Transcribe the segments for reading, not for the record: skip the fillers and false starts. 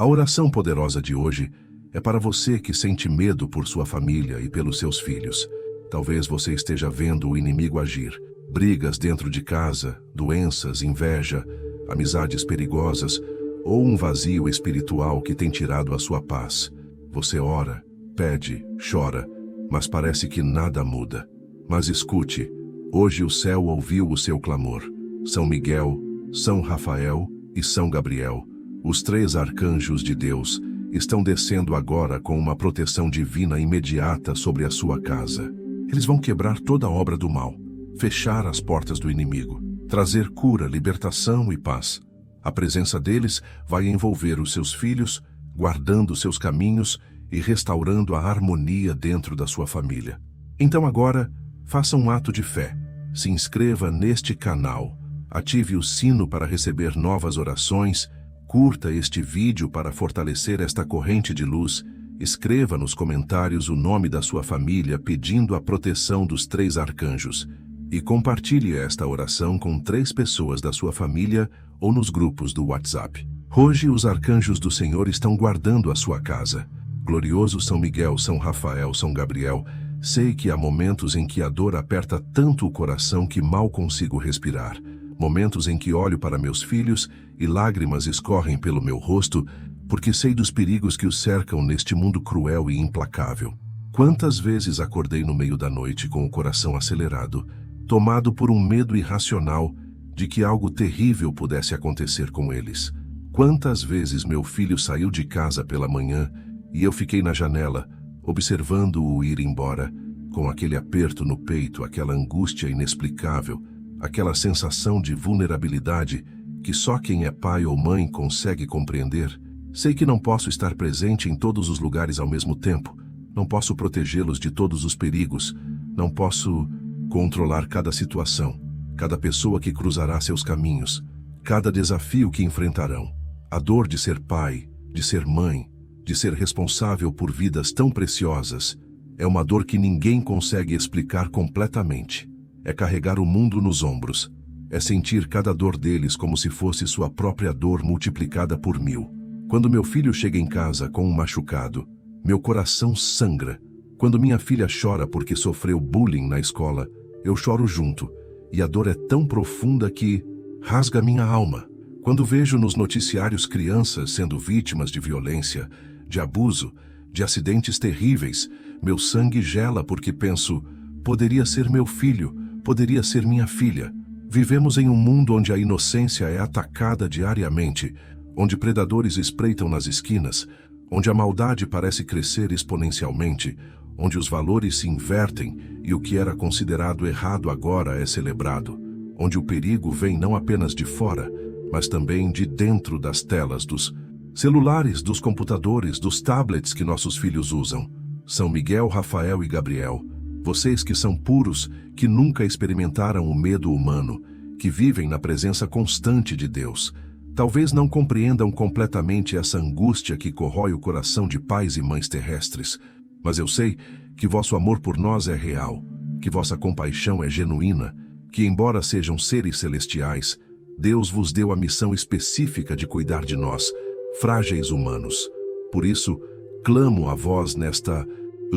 A oração poderosa de hoje é para você que sente medo por sua família e pelos seus filhos. Talvez você esteja vendo o inimigo agir. Brigas dentro de casa, doenças, inveja, amizades perigosas ou um vazio espiritual que tem tirado a sua paz. Você ora, pede, chora, mas parece que nada muda. Mas escute, hoje o céu ouviu o seu clamor. São Miguel, São Rafael e São Gabriel, os 3 arcanjos de Deus, estão descendo agora com uma proteção divina imediata sobre a sua casa. Eles vão quebrar toda a obra do mal, fechar as portas do inimigo, trazer cura, libertação e paz. A presença deles vai envolver os seus filhos, guardando seus caminhos e restaurando a harmonia dentro da sua família. Então agora, faça um ato de fé. Se inscreva neste canal, ative o sino para receber novas orações, curta este vídeo para fortalecer esta corrente de luz, escreva nos comentários o nome da sua família pedindo a proteção dos 3 arcanjos e compartilhe esta oração com 3 pessoas da sua família ou nos grupos do WhatsApp. Hoje os arcanjos do Senhor estão guardando a sua casa. Glorioso São Miguel, São Rafael, São Gabriel, sei que há momentos em que a dor aperta tanto o coração que mal consigo respirar. Momentos em que olho para meus filhos e lágrimas escorrem pelo meu rosto, porque sei dos perigos que os cercam neste mundo cruel e implacável. Quantas vezes acordei no meio da noite com o coração acelerado, tomado por um medo irracional de que algo terrível pudesse acontecer com eles. Quantas vezes meu filho saiu de casa pela manhã e eu fiquei na janela, observando-o ir embora, com aquele aperto no peito, aquela angústia inexplicável, aquela sensação de vulnerabilidade que só quem é pai ou mãe consegue compreender. Sei que não posso estar presente em todos os lugares ao mesmo tempo, não posso protegê-los de todos os perigos, não posso controlar cada situação, cada pessoa que cruzará seus caminhos, cada desafio que enfrentarão. A dor de ser pai, de ser mãe, de ser responsável por vidas tão preciosas, é uma dor que ninguém consegue explicar completamente. É carregar o mundo nos ombros, é sentir cada dor deles como se fosse sua própria dor multiplicada por 1000. Quando meu filho chega em casa com um machucado, meu coração sangra. Quando minha filha chora porque sofreu bullying na escola, eu choro junto, e a dor é tão profunda que rasga minha alma. Quando vejo nos noticiários crianças sendo vítimas de violência, de abuso, de acidentes terríveis, meu sangue gela porque penso, poderia ser meu filho, poderia ser minha filha. Vivemos em um mundo onde a inocência é atacada diariamente, onde predadores espreitam nas esquinas, onde a maldade parece crescer exponencialmente, onde os valores se invertem e o que era considerado errado agora é celebrado, onde o perigo vem não apenas de fora, mas também de dentro das telas dos celulares, dos computadores, dos tablets que nossos filhos usam. São Miguel, Rafael e Gabriel, vocês que são puros, que nunca experimentaram o medo humano, que vivem na presença constante de Deus, talvez não compreendam completamente essa angústia que corrói o coração de pais e mães terrestres, mas eu sei que vosso amor por nós é real, que vossa compaixão é genuína, que embora sejam seres celestiais, Deus vos deu a missão específica de cuidar de nós, frágeis humanos. Por isso, clamo a vós nesta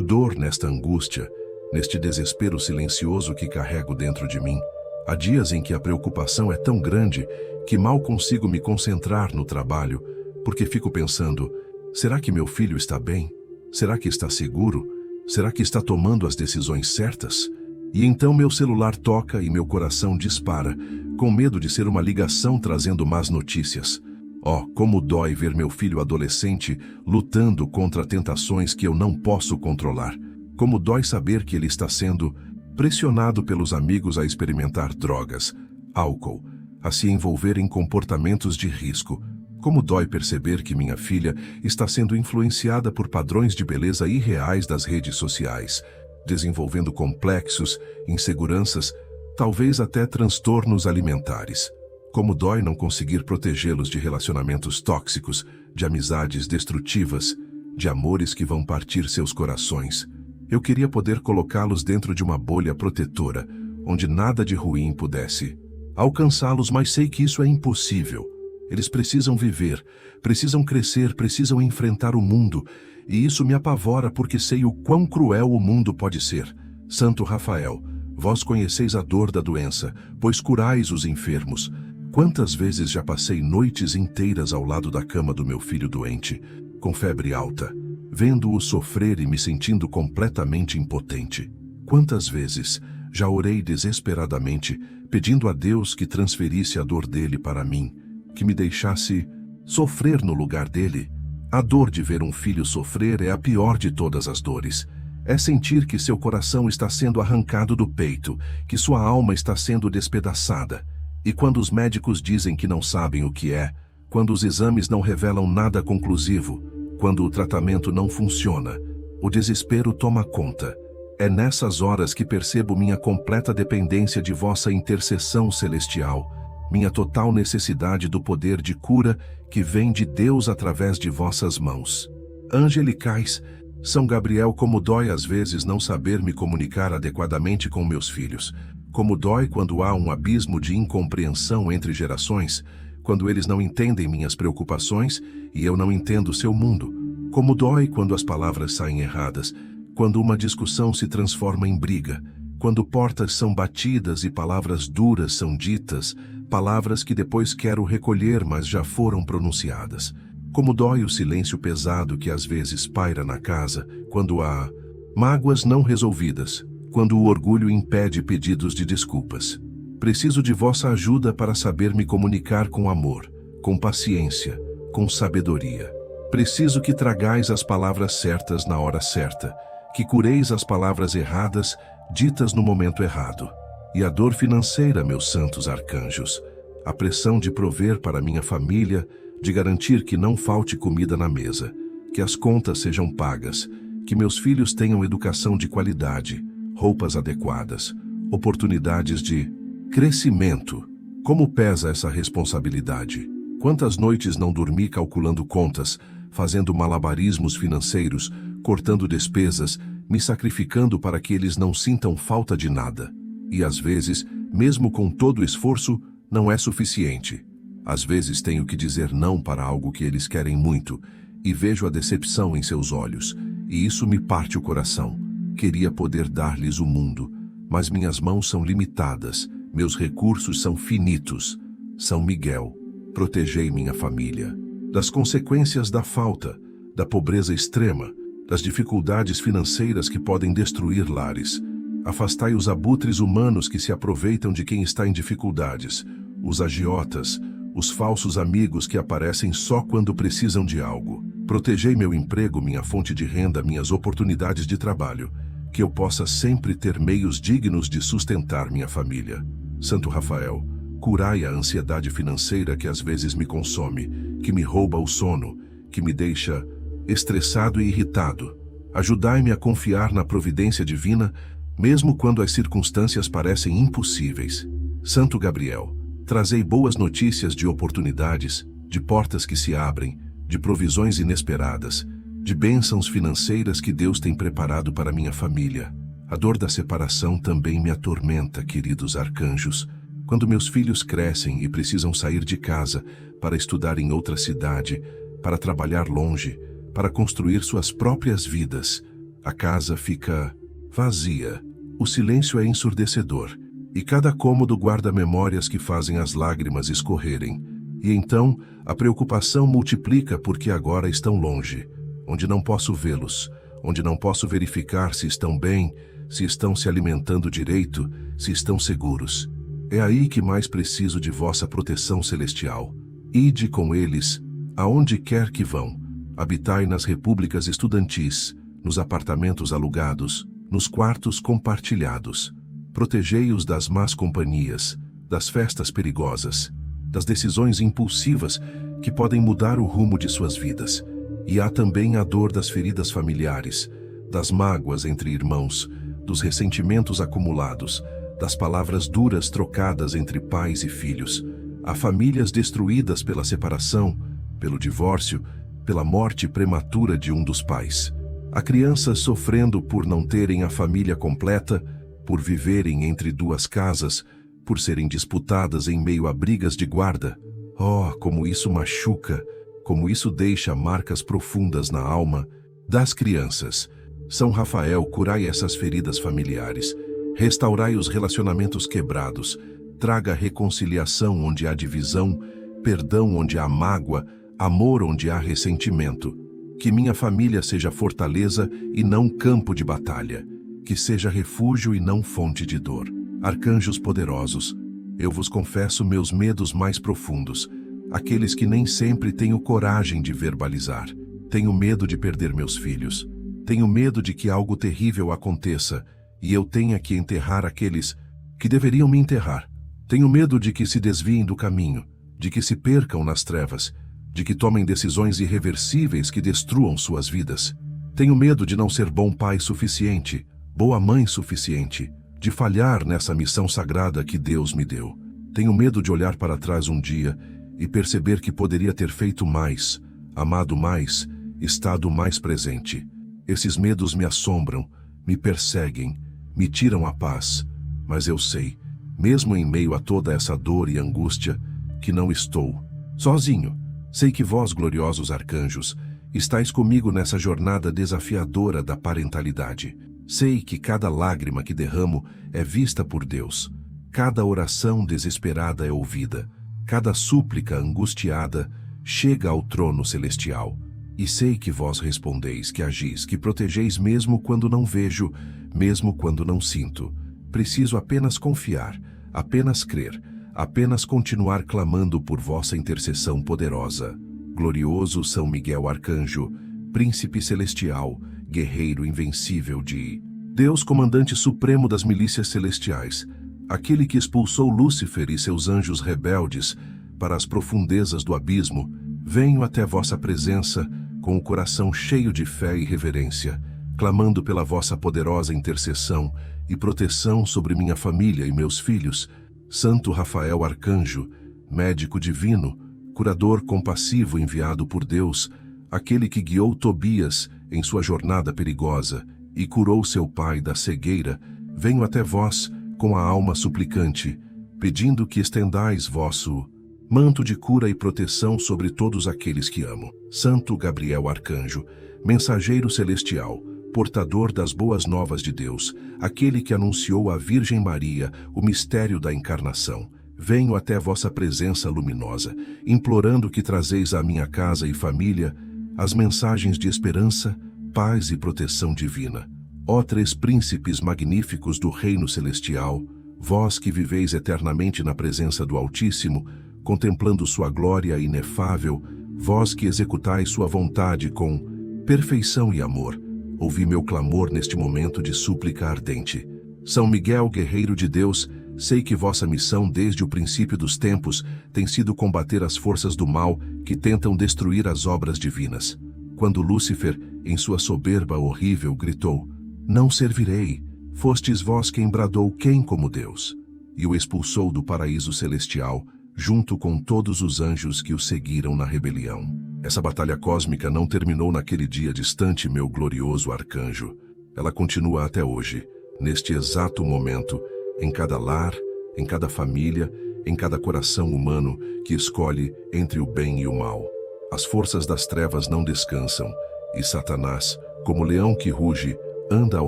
dor, nesta angústia, neste desespero silencioso que carrego dentro de mim. Há dias em que a preocupação é tão grande que mal consigo me concentrar no trabalho, porque fico pensando, será que meu filho está bem? Será que está seguro? Será que está tomando as decisões certas? E então meu celular toca e meu coração dispara, com medo de ser uma ligação trazendo más notícias. Oh, como dói ver meu filho adolescente lutando contra tentações que eu não posso controlar. Como dói saber que ele está sendo pressionado pelos amigos a experimentar drogas, álcool, a se envolver em comportamentos de risco. Como dói perceber que minha filha está sendo influenciada por padrões de beleza irreais das redes sociais, desenvolvendo complexos, inseguranças, talvez até transtornos alimentares. Como dói não conseguir protegê-los de relacionamentos tóxicos, de amizades destrutivas, de amores que vão partir seus corações. Eu queria poder colocá-los dentro de uma bolha protetora, onde nada de ruim pudesse alcançá-los, mas sei que isso é impossível. Eles precisam viver, precisam crescer, precisam enfrentar o mundo, e isso me apavora porque sei o quão cruel o mundo pode ser. Santo Rafael, vós conheceis a dor da doença, pois curais os enfermos. Quantas vezes já passei noites inteiras ao lado da cama do meu filho doente, com febre alta, vendo-o sofrer e me sentindo completamente impotente. Quantas vezes já orei desesperadamente, pedindo a Deus que transferisse a dor dele para mim, que me deixasse sofrer no lugar dele. A dor de ver um filho sofrer é a pior de todas as dores. É sentir que seu coração está sendo arrancado do peito, que sua alma está sendo despedaçada. E quando os médicos dizem que não sabem o que é, quando os exames não revelam nada conclusivo, quando o tratamento não funciona, o desespero toma conta. É nessas horas que percebo minha completa dependência de vossa intercessão celestial, minha total necessidade do poder de cura que vem de Deus através de vossas mãos. Angelicais, São Gabriel, como dói às vezes não saber me comunicar adequadamente com meus filhos, como dói quando há um abismo de incompreensão entre gerações, quando eles não entendem minhas preocupações e eu não entendo seu mundo, como dói quando as palavras saem erradas, quando uma discussão se transforma em briga, quando portas são batidas e palavras duras são ditas, palavras que depois quero recolher, mas já foram pronunciadas. Como dói o silêncio pesado que às vezes paira na casa, quando há mágoas não resolvidas, quando o orgulho impede pedidos de desculpas. Preciso de vossa ajuda para saber me comunicar com amor, com paciência, com sabedoria. Preciso que tragais as palavras certas na hora certa, que cureis as palavras erradas, ditas no momento errado. E a dor financeira, meus santos arcanjos, a pressão de prover para minha família, de garantir que não falte comida na mesa, que as contas sejam pagas, que meus filhos tenham educação de qualidade, roupas adequadas, oportunidades de crescimento. Como pesa essa responsabilidade? Quantas noites não dormi calculando contas, fazendo malabarismos financeiros, cortando despesas, me sacrificando para que eles não sintam falta de nada. E às vezes, mesmo com todo o esforço, não é suficiente. Às vezes tenho que dizer não para algo que eles querem muito, e vejo a decepção em seus olhos, e isso me parte o coração. Queria poder dar-lhes o mundo, mas minhas mãos são limitadas, meus recursos são finitos. São Miguel, protegei minha família das consequências da falta, da pobreza extrema, das dificuldades financeiras que podem destruir lares. Afastai os abutres humanos que se aproveitam de quem está em dificuldades, os agiotas, os falsos amigos que aparecem só quando precisam de algo. Protegei meu emprego, minha fonte de renda, minhas oportunidades de trabalho, que eu possa sempre ter meios dignos de sustentar minha família. Santo Rafael, curai a ansiedade financeira que às vezes me consome, que me rouba o sono, que me deixa estressado e irritado. Ajudai-me a confiar na providência divina, mesmo quando as circunstâncias parecem impossíveis. Santo Gabriel, trazei boas notícias de oportunidades, de portas que se abrem, de provisões inesperadas, de bênçãos financeiras que Deus tem preparado para minha família. A dor da separação também me atormenta, queridos arcanjos. Quando meus filhos crescem e precisam sair de casa para estudar em outra cidade, para trabalhar longe, para construir suas próprias vidas, a casa fica vazia. O silêncio é ensurdecedor, e cada cômodo guarda memórias que fazem as lágrimas escorrerem. E então, a preocupação multiplica porque agora estão longe, onde não posso vê-los, onde não posso verificar se estão bem, se estão se alimentando direito, se estão seguros. É aí que mais preciso de vossa proteção celestial. Ide com eles, aonde quer que vão. Habitai nas repúblicas estudantis, nos apartamentos alugados, nos quartos compartilhados. Protegei-os das más companhias, das festas perigosas, das decisões impulsivas que podem mudar o rumo de suas vidas. E há também a dor das feridas familiares, das mágoas entre irmãos, dos ressentimentos acumulados, das palavras duras trocadas entre pais e filhos. Há famílias destruídas pela separação, pelo divórcio, pela morte prematura de um dos pais. Há crianças sofrendo por não terem a família completa, por viverem entre duas casas, por serem disputadas em meio a brigas de guarda. Oh, como isso machuca, como isso deixa marcas profundas na alma das crianças. São Rafael, curai essas feridas familiares, restaurai os relacionamentos quebrados, traga reconciliação onde há divisão, perdão onde há mágoa, amor onde há ressentimento. Que minha família seja fortaleza e não campo de batalha, que seja refúgio e não fonte de dor. Arcanjos poderosos, eu vos confesso meus medos mais profundos, aqueles que nem sempre tenho coragem de verbalizar. Tenho medo de perder meus filhos. Tenho medo de que algo terrível aconteça e eu tenha que enterrar aqueles que deveriam me enterrar. Tenho medo de que se desviem do caminho, de que se percam nas trevas, de que tomem decisões irreversíveis que destruam suas vidas. Tenho medo de não ser bom pai suficiente, boa mãe suficiente, de falhar nessa missão sagrada que Deus me deu. Tenho medo de olhar para trás um dia e perceber que poderia ter feito mais, amado mais, estado mais presente. Esses medos me assombram, me perseguem, me tiram a paz, mas eu sei, mesmo em meio a toda essa dor e angústia, que não estou sozinho. Sei que vós, gloriosos arcanjos, estáis comigo nessa jornada desafiadora da parentalidade. Sei que cada lágrima que derramo é vista por Deus, cada oração desesperada é ouvida, cada súplica angustiada chega ao trono celestial. E sei que vós respondeis, que agis, que protegeis mesmo quando não vejo, mesmo quando não sinto. Preciso apenas confiar, apenas crer, apenas continuar clamando por vossa intercessão poderosa. Glorioso São Miguel Arcanjo, Príncipe Celestial, Guerreiro Invencível de Deus, Comandante Supremo das Milícias Celestiais, aquele que expulsou Lúcifer e seus anjos rebeldes para as profundezas do abismo, venho até vossa presença com o coração cheio de fé e reverência, clamando pela vossa poderosa intercessão e proteção sobre minha família e meus filhos. Santo Rafael Arcanjo, médico divino, curador compassivo enviado por Deus, aquele que guiou Tobias em sua jornada perigosa e curou seu pai da cegueira, venho até vós com a alma suplicante, pedindo que estendais vosso manto de cura e proteção sobre todos aqueles que amo. Santo Gabriel Arcanjo, mensageiro celestial, portador das boas novas de Deus, aquele que anunciou à Virgem Maria o mistério da encarnação, venho até vossa presença luminosa, implorando que trazeis à minha casa e família as mensagens de esperança, paz e proteção divina. Ó três príncipes magníficos do reino celestial, vós que viveis eternamente na presença do Altíssimo, contemplando sua glória inefável, vós que executais sua vontade com perfeição e amor, ouvi meu clamor neste momento de súplica ardente. São Miguel, guerreiro de Deus, sei que vossa missão desde o princípio dos tempos tem sido combater as forças do mal que tentam destruir as obras divinas. Quando Lúcifer, em sua soberba horrível, gritou: "Não servirei", fostes vós quem bradou: "Quem como Deus?", e o expulsou do paraíso celestial, junto com todos os anjos que o seguiram na rebelião. Essa batalha cósmica não terminou naquele dia distante, meu glorioso arcanjo. Ela continua até hoje, neste exato momento, em cada lar, em cada família, em cada coração humano que escolhe entre o bem e o mal. As forças das trevas não descansam, e Satanás, como leão que ruge, anda ao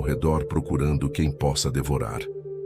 redor procurando quem possa devorar.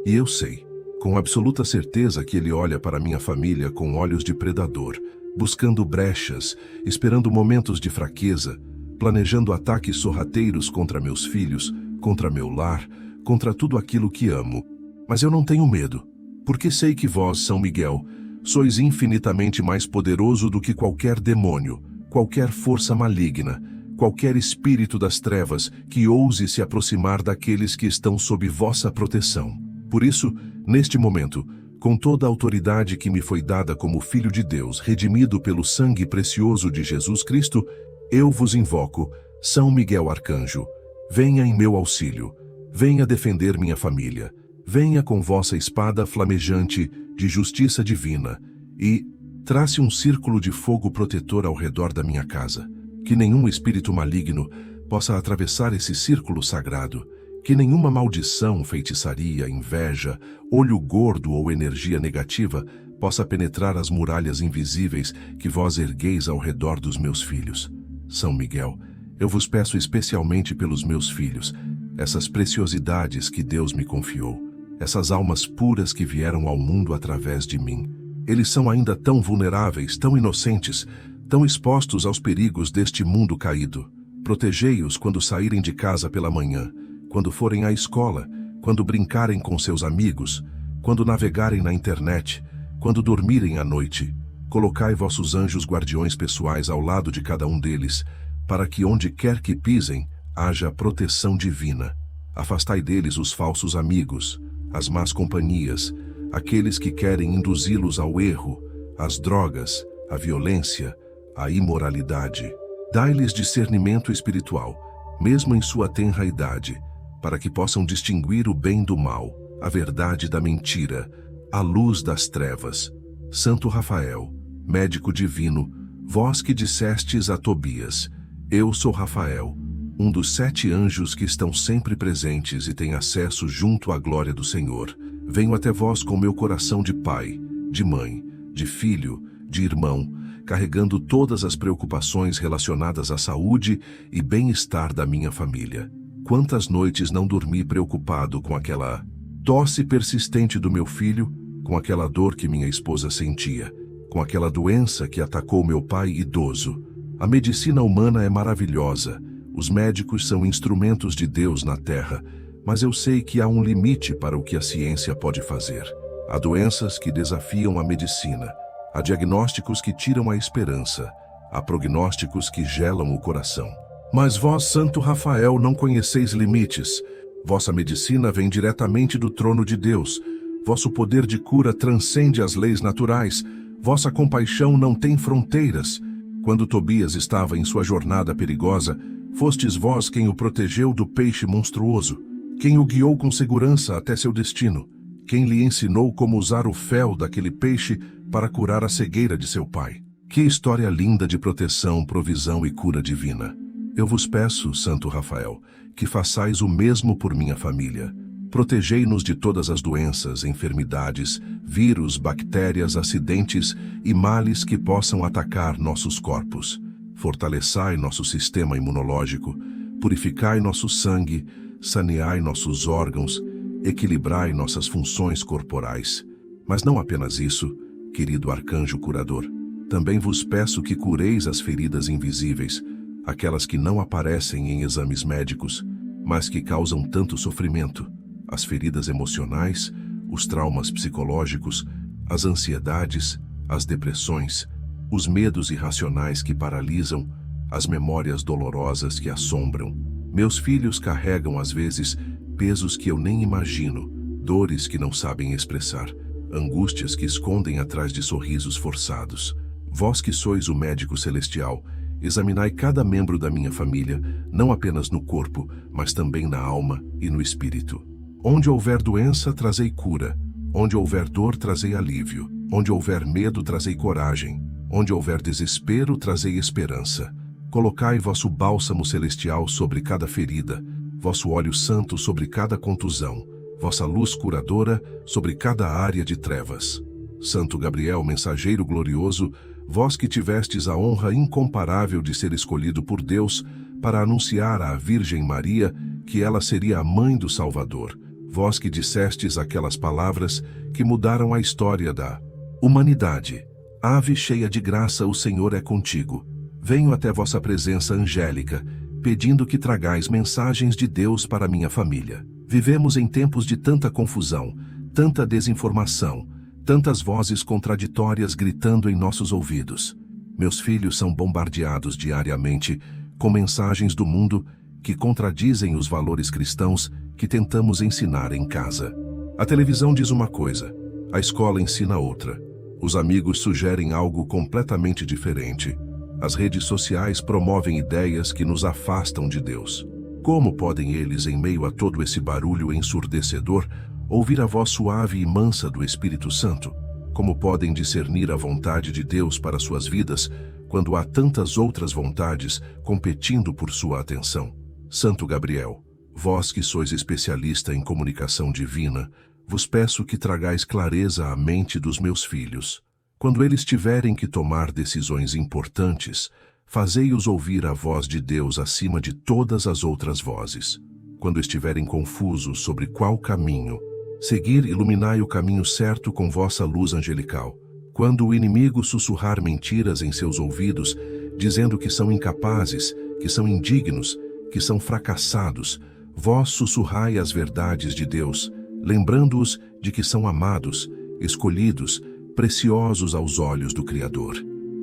E eu sei, com absoluta certeza, que ele olha para minha família com olhos de predador, buscando brechas, esperando momentos de fraqueza, planejando ataques sorrateiros contra meus filhos, contra meu lar, contra tudo aquilo que amo. Mas eu não tenho medo, porque sei que vós, São Miguel, sois infinitamente mais poderoso do que qualquer demônio, qualquer força maligna, qualquer espírito das trevas que ouse se aproximar daqueles que estão sob vossa proteção. Por isso, neste momento, com toda a autoridade que me foi dada como Filho de Deus, redimido pelo sangue precioso de Jesus Cristo, eu vos invoco, São Miguel Arcanjo, venha em meu auxílio, venha defender minha família, venha com vossa espada flamejante de justiça divina e trace um círculo de fogo protetor ao redor da minha casa, que nenhum espírito maligno possa atravessar esse círculo sagrado, que nenhuma maldição, feitiçaria, inveja, olho gordo ou energia negativa possa penetrar as muralhas invisíveis que vós ergueis ao redor dos meus filhos. São Miguel, eu vos peço especialmente pelos meus filhos, essas preciosidades que Deus me confiou, essas almas puras que vieram ao mundo através de mim. Eles são ainda tão vulneráveis, tão inocentes, tão expostos aos perigos deste mundo caído. Protegei-os quando saírem de casa pela manhã, quando forem à escola, quando brincarem com seus amigos, quando navegarem na internet, quando dormirem à noite. Colocai vossos anjos guardiões pessoais ao lado de cada um deles, para que onde quer que pisem, haja proteção divina. Afastai deles os falsos amigos, as más companhias, aqueles que querem induzi-los ao erro, às drogas, à violência, à imoralidade. Dai-lhes discernimento espiritual, mesmo em sua tenra idade, para que possam distinguir o bem do mal, a verdade da mentira, a luz das trevas. Santo Rafael, médico divino, vós que dissestes a Tobias: eu sou Rafael, um dos 7 anjos que estão sempre presentes e têm acesso junto à glória do Senhor. Venho até vós com meu coração de pai, de mãe, de filho, de irmão, carregando todas as preocupações relacionadas à saúde e bem-estar da minha família. Quantas noites não dormi preocupado com aquela tosse persistente do meu filho, com aquela dor que minha esposa sentia, com aquela doença que atacou meu pai idoso. A medicina humana é maravilhosa, os médicos são instrumentos de Deus na terra, mas eu sei que há um limite para o que a ciência pode fazer. Há doenças que desafiam a medicina, há diagnósticos que tiram a esperança, há prognósticos que gelam o coração. Mas vós, Santo Rafael, não conheceis limites. Vossa medicina vem diretamente do trono de Deus. Vosso poder de cura transcende as leis naturais. Vossa compaixão não tem fronteiras. Quando Tobias estava em sua jornada perigosa, fostes vós quem o protegeu do peixe monstruoso, quem o guiou com segurança até seu destino, quem lhe ensinou como usar o fel daquele peixe para curar a cegueira de seu pai. Que história linda de proteção, provisão e cura divina! Eu vos peço, Santo Rafael, que façais o mesmo por minha família. Protegei-nos de todas as doenças, enfermidades, vírus, bactérias, acidentes e males que possam atacar nossos corpos. Fortaleçai nosso sistema imunológico, purificai nosso sangue, saneai nossos órgãos, equilibrai nossas funções corporais. Mas não apenas isso, querido arcanjo curador. Também vos peço que cureis as feridas invisíveis, aquelas que não aparecem em exames médicos, mas que causam tanto sofrimento. As feridas emocionais, os traumas psicológicos, as ansiedades, as depressões, os medos irracionais que paralisam, as memórias dolorosas que assombram. Meus filhos carregam, às vezes, pesos que eu nem imagino, dores que não sabem expressar, angústias que escondem atrás de sorrisos forçados. Vós que sois o médico celestial, examinai cada membro da minha família, não apenas no corpo, mas também na alma e no espírito. Onde houver doença, trazei cura. Onde houver dor, trazei alívio. Onde houver medo, trazei coragem. Onde houver desespero, trazei esperança. Colocai vosso bálsamo celestial sobre cada ferida, vosso óleo santo sobre cada contusão, vossa luz curadora sobre cada área de trevas. Santo Gabriel, mensageiro glorioso, vós que tivestes a honra incomparável de ser escolhido por Deus para anunciar à Virgem Maria que ela seria a mãe do Salvador, vós que dissestes aquelas palavras que mudaram a história da humanidade. Ave cheia de graça, o Senhor é contigo. Venho até vossa presença angélica, pedindo que tragais mensagens de Deus para minha família. Vivemos em tempos de tanta confusão, tanta desinformação, tantas vozes contraditórias gritando em nossos ouvidos. Meus filhos são bombardeados diariamente com mensagens do mundo que contradizem os valores cristãos que tentamos ensinar em casa. A televisão diz uma coisa, a escola ensina outra. Os amigos sugerem algo completamente diferente. As redes sociais promovem ideias que nos afastam de Deus. Como podem eles, em meio a todo esse barulho ensurdecedor, ouvir a voz suave e mansa do Espírito Santo? Como podem discernir a vontade de Deus para suas vidas, quando há tantas outras vontades competindo por sua atenção? Santo Gabriel, vós que sois especialista em comunicação divina, vos peço que tragais clareza à mente dos meus filhos. Quando eles tiverem que tomar decisões importantes, fazei-os ouvir a voz de Deus acima de todas as outras vozes. Quando estiverem confusos sobre qual caminho seguir, iluminai o caminho certo com vossa luz angelical. Quando o inimigo sussurrar mentiras em seus ouvidos, dizendo que são incapazes, que são indignos, que são fracassados, vós sussurrai as verdades de Deus, lembrando-os de que são amados, escolhidos, preciosos aos olhos do Criador.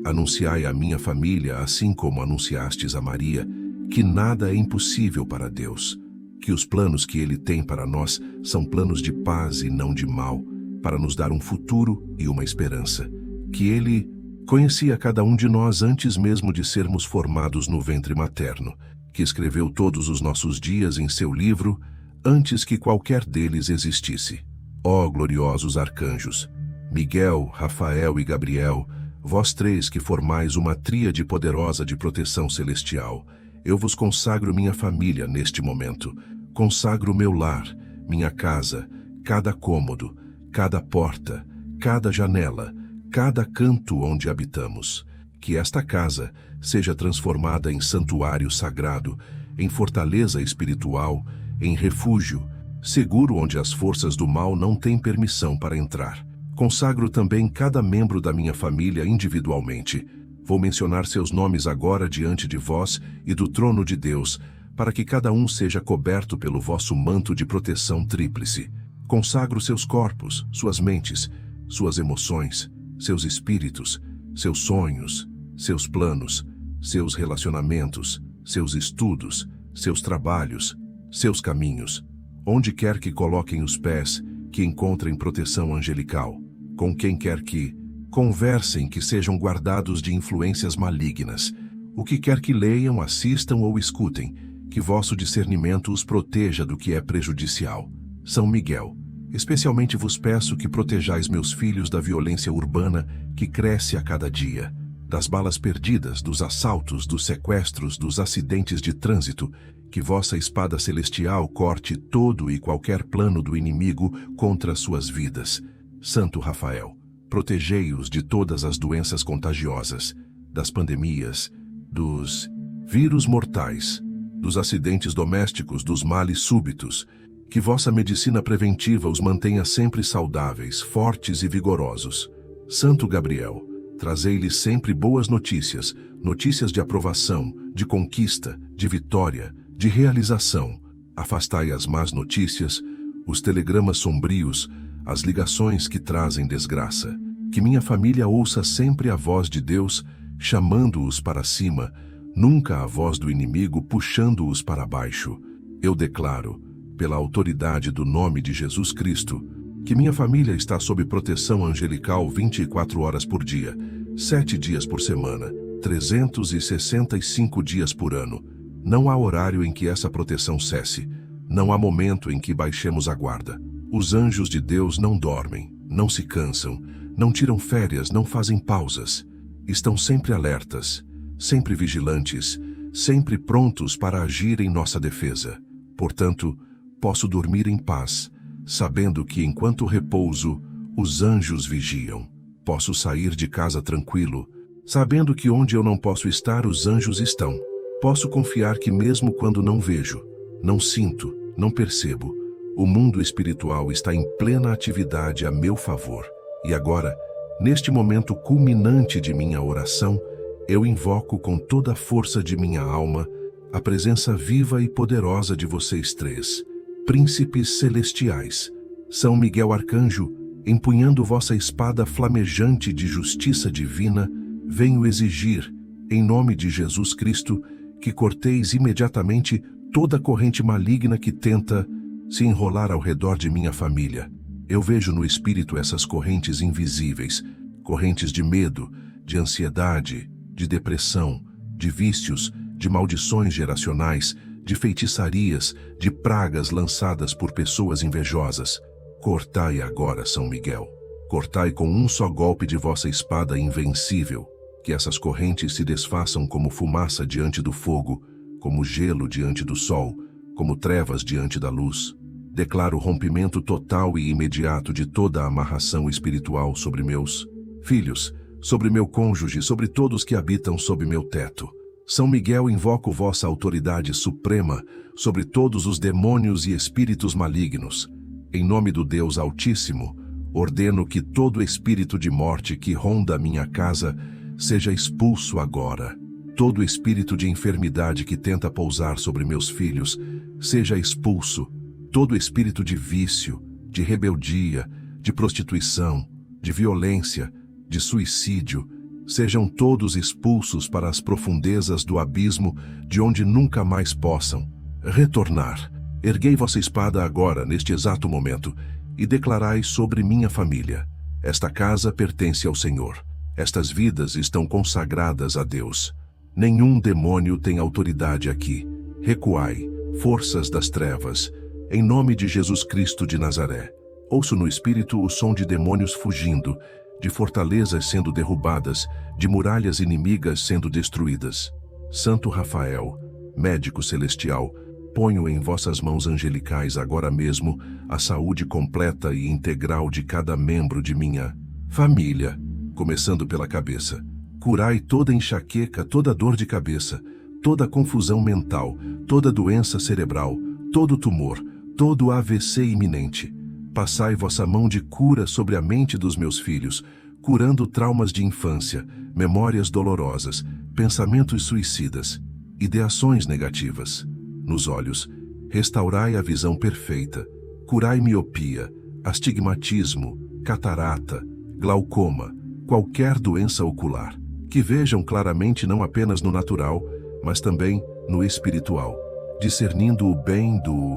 Anunciai à minha família, assim como anunciastes a Maria, que nada é impossível para Deus, que os planos que Ele tem para nós são planos de paz e não de mal, para nos dar um futuro e uma esperança, que Ele conhecia cada um de nós antes mesmo de sermos formados no ventre materno, que escreveu todos os nossos dias em seu livro, antes que qualquer deles existisse. Ó gloriosos arcanjos, Miguel, Rafael e Gabriel, vós três que formais uma tríade poderosa de proteção celestial, eu vos consagro minha família neste momento, consagro meu lar, minha casa, cada cômodo, cada porta, cada janela, cada canto onde habitamos. Que esta casa seja transformada em santuário sagrado, em fortaleza espiritual, em refúgio, seguro onde as forças do mal não têm permissão para entrar. Consagro também cada membro da minha família individualmente. Vou mencionar seus nomes agora diante de vós e do trono de Deus, para que cada um seja coberto pelo vosso manto de proteção tríplice. Consagro seus corpos, suas mentes, suas emoções, seus espíritos, seus sonhos, seus planos, seus relacionamentos, seus estudos, seus trabalhos, seus caminhos. Onde quer que coloquem os pés, que encontrem proteção angelical. Com quem quer que conversem, que sejam guardados de influências malignas. O que quer que leiam, assistam ou escutem, que vosso discernimento os proteja do que é prejudicial. São Miguel, especialmente vos peço que protejais meus filhos da violência urbana que cresce a cada dia, das balas perdidas, dos assaltos, dos sequestros, dos acidentes de trânsito, que vossa espada celestial corte todo e qualquer plano do inimigo contra suas vidas. Santo Rafael, protegei-os de todas as doenças contagiosas, das pandemias, dos vírus mortais, dos acidentes domésticos, dos males súbitos, que vossa medicina preventiva os mantenha sempre saudáveis, fortes e vigorosos. Santo Gabriel, trazei-lhes sempre boas notícias, notícias de aprovação, de conquista, de vitória, de realização. Afastai as más notícias, os telegramas sombrios, as ligações que trazem desgraça. Que minha família ouça sempre a voz de Deus, chamando-os para cima, nunca a voz do inimigo puxando-os para baixo. Eu declaro, pela autoridade do nome de Jesus Cristo, que minha família está sob proteção angelical 24 horas por dia, 7 dias por semana, 365 dias por ano. Não há horário em que essa proteção cesse. Não há momento em que baixemos a guarda. Os anjos de Deus não dormem, não se cansam, não tiram férias, não fazem pausas. Estão sempre alertas, sempre vigilantes, sempre prontos para agir em nossa defesa. Portanto, posso dormir em paz, sabendo que enquanto repouso, os anjos vigiam. Posso sair de casa tranquilo, sabendo que onde eu não posso estar, os anjos estão. Posso confiar que mesmo quando não vejo, não sinto, não percebo, o mundo espiritual está em plena atividade a meu favor. E agora, neste momento culminante de minha oração, eu invoco com toda a força de minha alma a presença viva e poderosa de vocês três, príncipes celestiais. São Miguel Arcanjo, empunhando vossa espada flamejante de justiça divina, venho exigir, em nome de Jesus Cristo, que corteis imediatamente toda corrente maligna que tenta se enrolar ao redor de minha família. Eu vejo no espírito essas correntes invisíveis, correntes de medo, de ansiedade, de depressão, de vícios, de maldições geracionais, de feitiçarias, de pragas lançadas por pessoas invejosas. Cortai agora, São Miguel. Cortai com um só golpe de vossa espada invencível, que essas correntes se desfaçam como fumaça diante do fogo, como gelo diante do sol, como trevas diante da luz. Declaro rompimento total e imediato de toda a amarração espiritual sobre meus filhos, sobre meu cônjuge, sobre todos que habitam sob meu teto. São Miguel, invoco vossa autoridade suprema sobre todos os demônios e espíritos malignos. Em nome do Deus Altíssimo, ordeno que todo espírito de morte que ronda a minha casa seja expulso agora. Todo espírito de enfermidade que tenta pousar sobre meus filhos seja expulso. Todo espírito de vício, de rebeldia, de prostituição, de violência, de suicídio, sejam todos expulsos para as profundezas do abismo, de onde nunca mais possam retornar. Erguei vossa espada agora, neste exato momento, e declarai sobre minha família: esta casa pertence ao Senhor. Estas vidas estão consagradas a Deus. Nenhum demônio tem autoridade aqui. Recuai, forças das trevas, em nome de Jesus Cristo de Nazaré. Ouço no espírito o som de demônios fugindo, de fortalezas sendo derrubadas, de muralhas inimigas sendo destruídas. Santo Rafael, médico celestial, ponho em vossas mãos angelicais agora mesmo a saúde completa e integral de cada membro de minha família, começando pela cabeça. Curai toda enxaqueca, toda dor de cabeça, toda confusão mental, toda doença cerebral, todo tumor, todo AVC iminente. Passai vossa mão de cura sobre a mente dos meus filhos, curando traumas de infância, memórias dolorosas, pensamentos suicidas, ideações negativas. Nos olhos, restaurai a visão perfeita, curai miopia, astigmatismo, catarata, glaucoma, qualquer doença ocular. Que vejam claramente não apenas no natural, mas também no espiritual, discernindo o bem do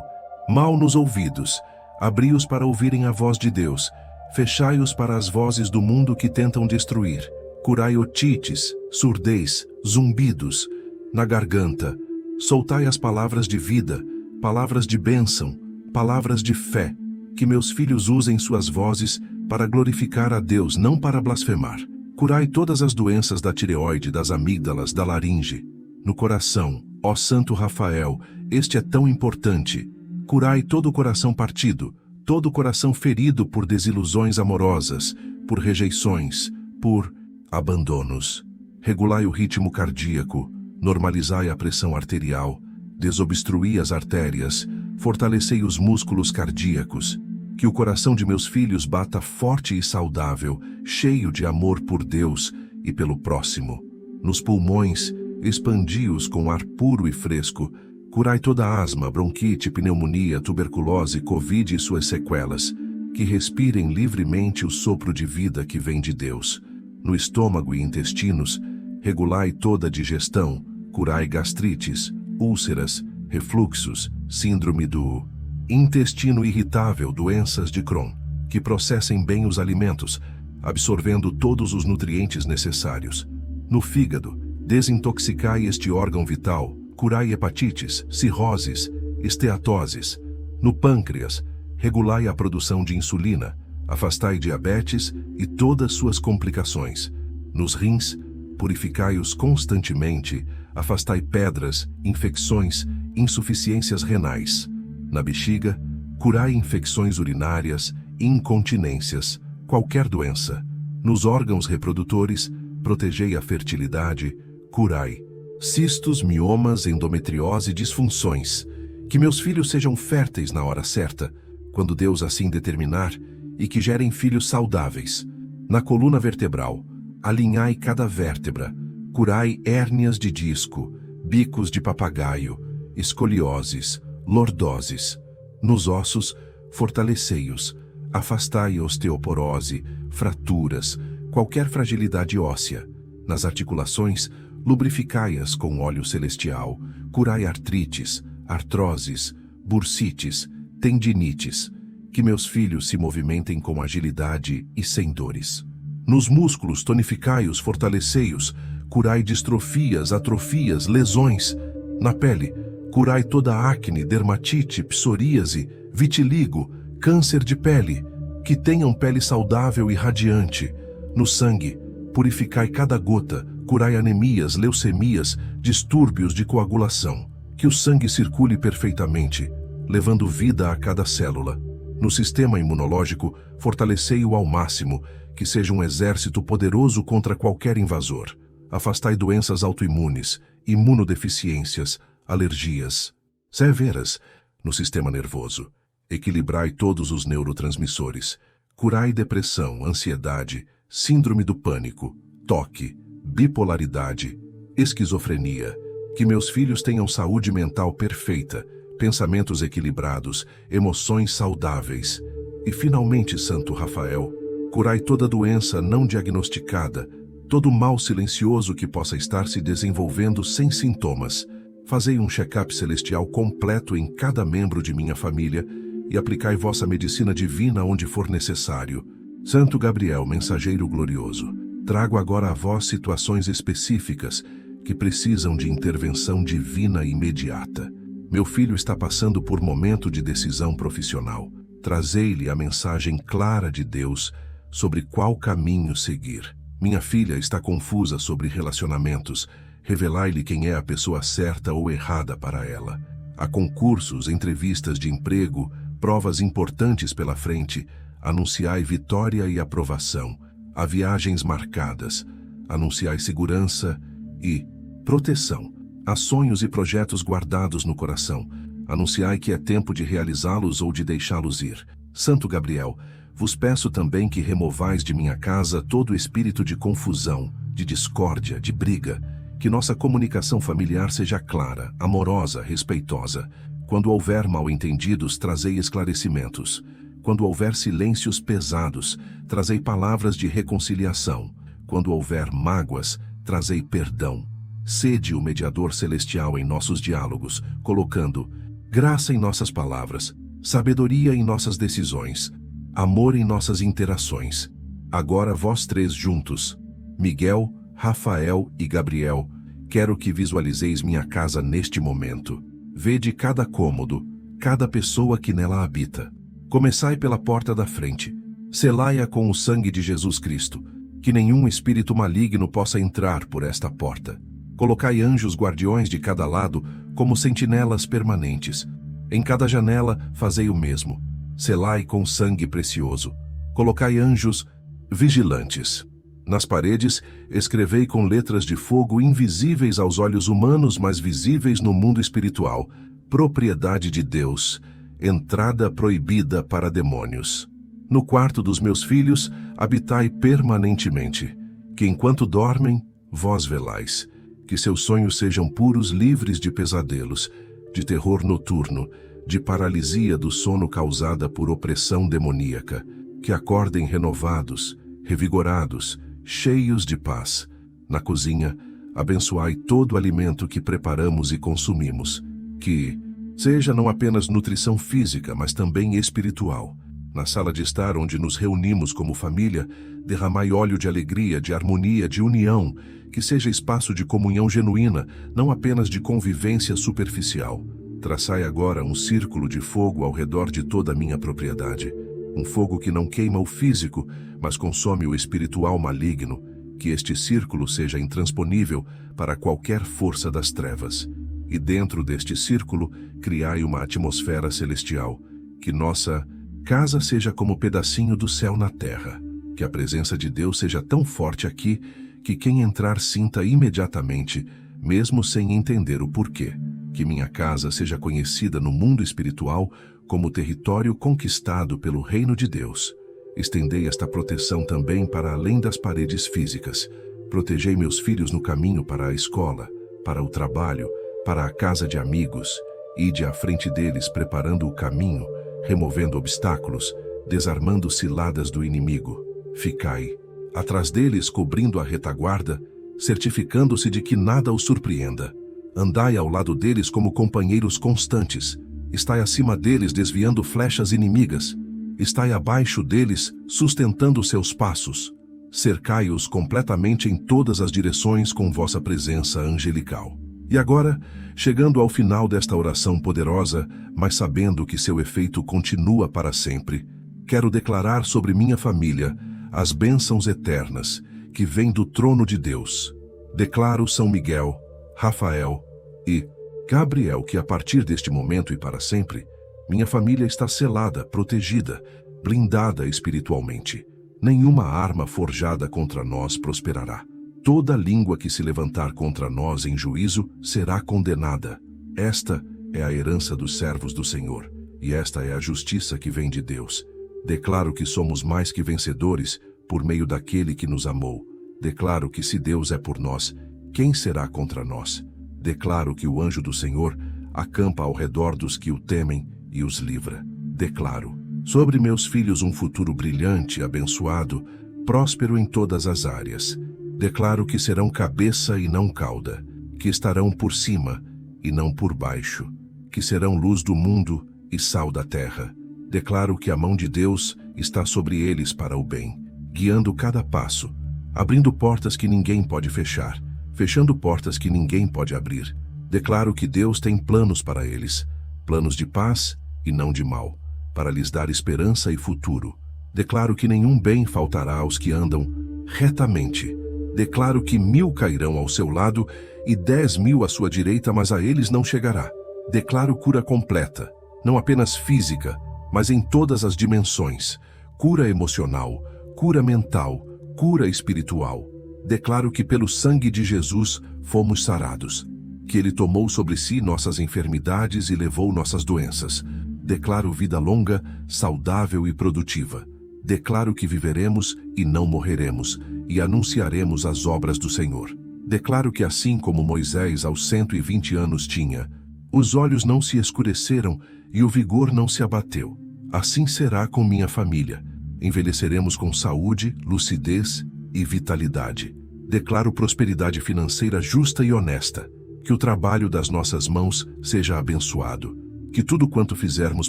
mal nos ouvidos. Abri-os para ouvirem a voz de Deus, fechai-os para as vozes do mundo que tentam destruir. Curai otites, surdez, zumbidos na garganta. Soltai as palavras de vida, palavras de bênção, palavras de fé. Que meus filhos usem suas vozes para glorificar a Deus, não para blasfemar. Curai todas as doenças da tireoide, das amígdalas, da laringe. No coração, ó Santo Rafael, este é tão importante. Curai todo o coração partido, todo o coração ferido por desilusões amorosas, por rejeições, por abandonos. Regulai o ritmo cardíaco, normalizai a pressão arterial, desobstruí as artérias, fortalecei os músculos cardíacos. Que o coração de meus filhos bata forte e saudável, cheio de amor por Deus e pelo próximo. Nos pulmões, expandi-os com ar puro e fresco. Curai toda asma, bronquite, pneumonia, tuberculose, covid e suas sequelas. Que respirem livremente o sopro de vida que vem de Deus. No estômago e intestinos, regulai toda a digestão. Curai gastrites, úlceras, refluxos, síndrome do intestino irritável, doenças de Crohn. Que processem bem os alimentos, absorvendo todos os nutrientes necessários. No fígado, desintoxicai este órgão vital. Curai hepatites, cirroses, esteatoses. No pâncreas, regulai a produção de insulina, afastai diabetes e todas suas complicações. Nos rins, purificai-os constantemente, afastai pedras, infecções, insuficiências renais. Na bexiga, curai infecções urinárias, incontinências, qualquer doença. Nos órgãos reprodutores, protegei a fertilidade, curai cistos, miomas, endometriose e disfunções. Que meus filhos sejam férteis na hora certa, quando Deus assim determinar, e que gerem filhos saudáveis. Na coluna vertebral, alinhai cada vértebra, curai hérnias de disco, bicos de papagaio, escolioses, lordoses. Nos ossos, fortalecei-os, afastai a osteoporose, fraturas, qualquer fragilidade óssea. Nas articulações, lubrificai-as com óleo celestial, curai artrites, artroses, bursites, tendinites. Que meus filhos se movimentem com agilidade e sem dores. Nos músculos, tonificai-os, fortalecei-os, curai distrofias, atrofias, lesões. Na pele, curai toda a acne, dermatite, psoríase, vitiligo, câncer de pele. Que tenham pele saudável e radiante. No sangue, purificai cada gota, curai anemias, leucemias, distúrbios de coagulação. Que o sangue circule perfeitamente. levando vida a cada célula. No sistema imunológico, fortalecei-o ao máximo, que seja um exército poderoso contra qualquer invasor. Afastai doenças autoimunes, imunodeficiências, alergias, severas no sistema nervoso. Equilibrai todos os neurotransmissores. Curai depressão, ansiedade, síndrome do pânico, toque, bipolaridade, esquizofrenia. Que meus filhos tenham saúde mental perfeita, pensamentos equilibrados, emoções saudáveis. E finalmente, Santo Rafael, curai toda doença não diagnosticada, todo mal silencioso que possa estar se desenvolvendo sem sintomas. Fazei um check-up celestial completo em cada membro de minha família e aplicai vossa medicina divina onde for necessário. Santo Gabriel, mensageiro glorioso, trago agora a vós situações específicas que precisam de intervenção divina imediata. Meu filho está passando por momento de decisão profissional. Trazei-lhe a mensagem clara de Deus sobre qual caminho seguir. Minha filha está confusa sobre relacionamentos. Revelai-lhe quem é a pessoa certa ou errada para ela. Há concursos, entrevistas de emprego, provas importantes pela frente. Anunciai vitória e aprovação. Há viagens marcadas. Anunciai segurança e proteção. Há sonhos e projetos guardados no coração. Anunciai que é tempo de realizá-los ou de deixá-los ir. Santo Gabriel, vos peço também que removais de minha casa todo espírito de confusão, de discórdia, de briga. Que nossa comunicação familiar seja clara, amorosa, respeitosa. Quando houver mal-entendidos, trazei esclarecimentos. Quando houver silêncios pesados, trazei palavras de reconciliação. Quando houver mágoas, trazei perdão. Sede o mediador celestial em nossos diálogos, colocando graça em nossas palavras, sabedoria em nossas decisões, amor em nossas interações. Agora vós três juntos, Miguel, Rafael e Gabriel, quero que visualizeis minha casa neste momento. Vede cada cômodo, cada pessoa que nela habita. Começai pela porta da frente. Selai-a com o sangue de Jesus Cristo, que nenhum espírito maligno possa entrar por esta porta. Colocai anjos guardiões de cada lado como sentinelas permanentes. Em cada janela fazei o mesmo. Selai com sangue precioso. Colocai anjos vigilantes. Nas paredes, escrevei com letras de fogo invisíveis aos olhos humanos, mas visíveis no mundo espiritual. Propriedade de Deus. Entrada proibida para demônios. No quarto dos meus filhos, habitai permanentemente. Que enquanto dormem, vós velais. Que seus sonhos sejam puros, livres de pesadelos, de terror noturno, de paralisia do sono causada por opressão demoníaca. Que acordem renovados, revigorados, cheios de paz. Na cozinha, abençoai todo o alimento que preparamos e consumimos. Que seja não apenas nutrição física, mas também espiritual. Na sala de estar onde nos reunimos como família, derramai óleo de alegria, de harmonia, de união, que seja espaço de comunhão genuína, não apenas de convivência superficial. Traçai agora um círculo de fogo ao redor de toda a minha propriedade. Um fogo que não queima o físico, mas consome o espiritual maligno, que este círculo seja intransponível para qualquer força das trevas. E dentro deste círculo, criai uma atmosfera celestial, que nossa casa seja como pedacinho do céu na terra, que a presença de Deus seja tão forte aqui, que quem entrar sinta imediatamente, mesmo sem entender o porquê. Que minha casa seja conhecida no mundo espiritual como território conquistado pelo reino de Deus. Estendei esta proteção também para além das paredes físicas. Protegei meus filhos no caminho para a escola, para o trabalho, para a casa de amigos. Ide à frente deles preparando o caminho, removendo obstáculos, desarmando ciladas do inimigo. Ficai atrás deles, cobrindo a retaguarda, certificando-se de que nada os surpreenda. Andai ao lado deles como companheiros constantes. Estai acima deles, desviando flechas inimigas. Estai abaixo deles, sustentando seus passos. Cercai-os completamente em todas as direções com vossa presença angelical. E agora, chegando ao final desta oração poderosa, mas sabendo que seu efeito continua para sempre, quero declarar sobre minha família as bênçãos eternas que vêm do trono de Deus. Declaro São Miguel, Rafael e Gabriel que a partir deste momento e para sempre, Minha família está selada, protegida, blindada espiritualmente. Nenhuma arma forjada contra nós prosperará. Toda língua que se levantar contra nós em juízo será condenada. Esta é a herança dos servos do Senhor, e esta é a justiça que vem de Deus. Declaro que somos mais que vencedores por meio daquele que nos amou. Declaro que se Deus é por nós, quem será contra nós? Declaro que o anjo do Senhor acampa ao redor dos que o temem e os livra. Declaro sobre meus filhos um futuro brilhante, abençoado, próspero em todas as áreas. Declaro que serão cabeça e não cauda, que estarão por cima e não por baixo, que serão luz do mundo e sal da terra. Declaro que a mão de Deus está sobre eles para o bem, guiando cada passo, abrindo portas que ninguém pode fechar, fechando portas que ninguém pode abrir. Declaro que Deus tem planos para eles, planos de paz e não de mal, para lhes dar esperança e futuro. Declaro que nenhum bem faltará aos que andam retamente. Declaro que 1000 cairão ao seu lado e 10.000 à sua direita, mas a eles não chegará. Declaro cura completa, não apenas física, mas em todas as dimensões. Cura emocional, cura mental, cura espiritual. Declaro que pelo sangue de Jesus fomos sarados, que Ele tomou sobre si nossas enfermidades e levou nossas doenças. Declaro vida longa, saudável e produtiva. Declaro que viveremos e não morreremos, e anunciaremos as obras do Senhor. Declaro que assim como Moisés aos 120 anos tinha, os olhos não se escureceram e o vigor não se abateu. Assim será com minha família. Envelheceremos com saúde, lucidez e vitalidade. Declaro prosperidade financeira justa e honesta. Que o trabalho das nossas mãos seja abençoado. Que tudo quanto fizermos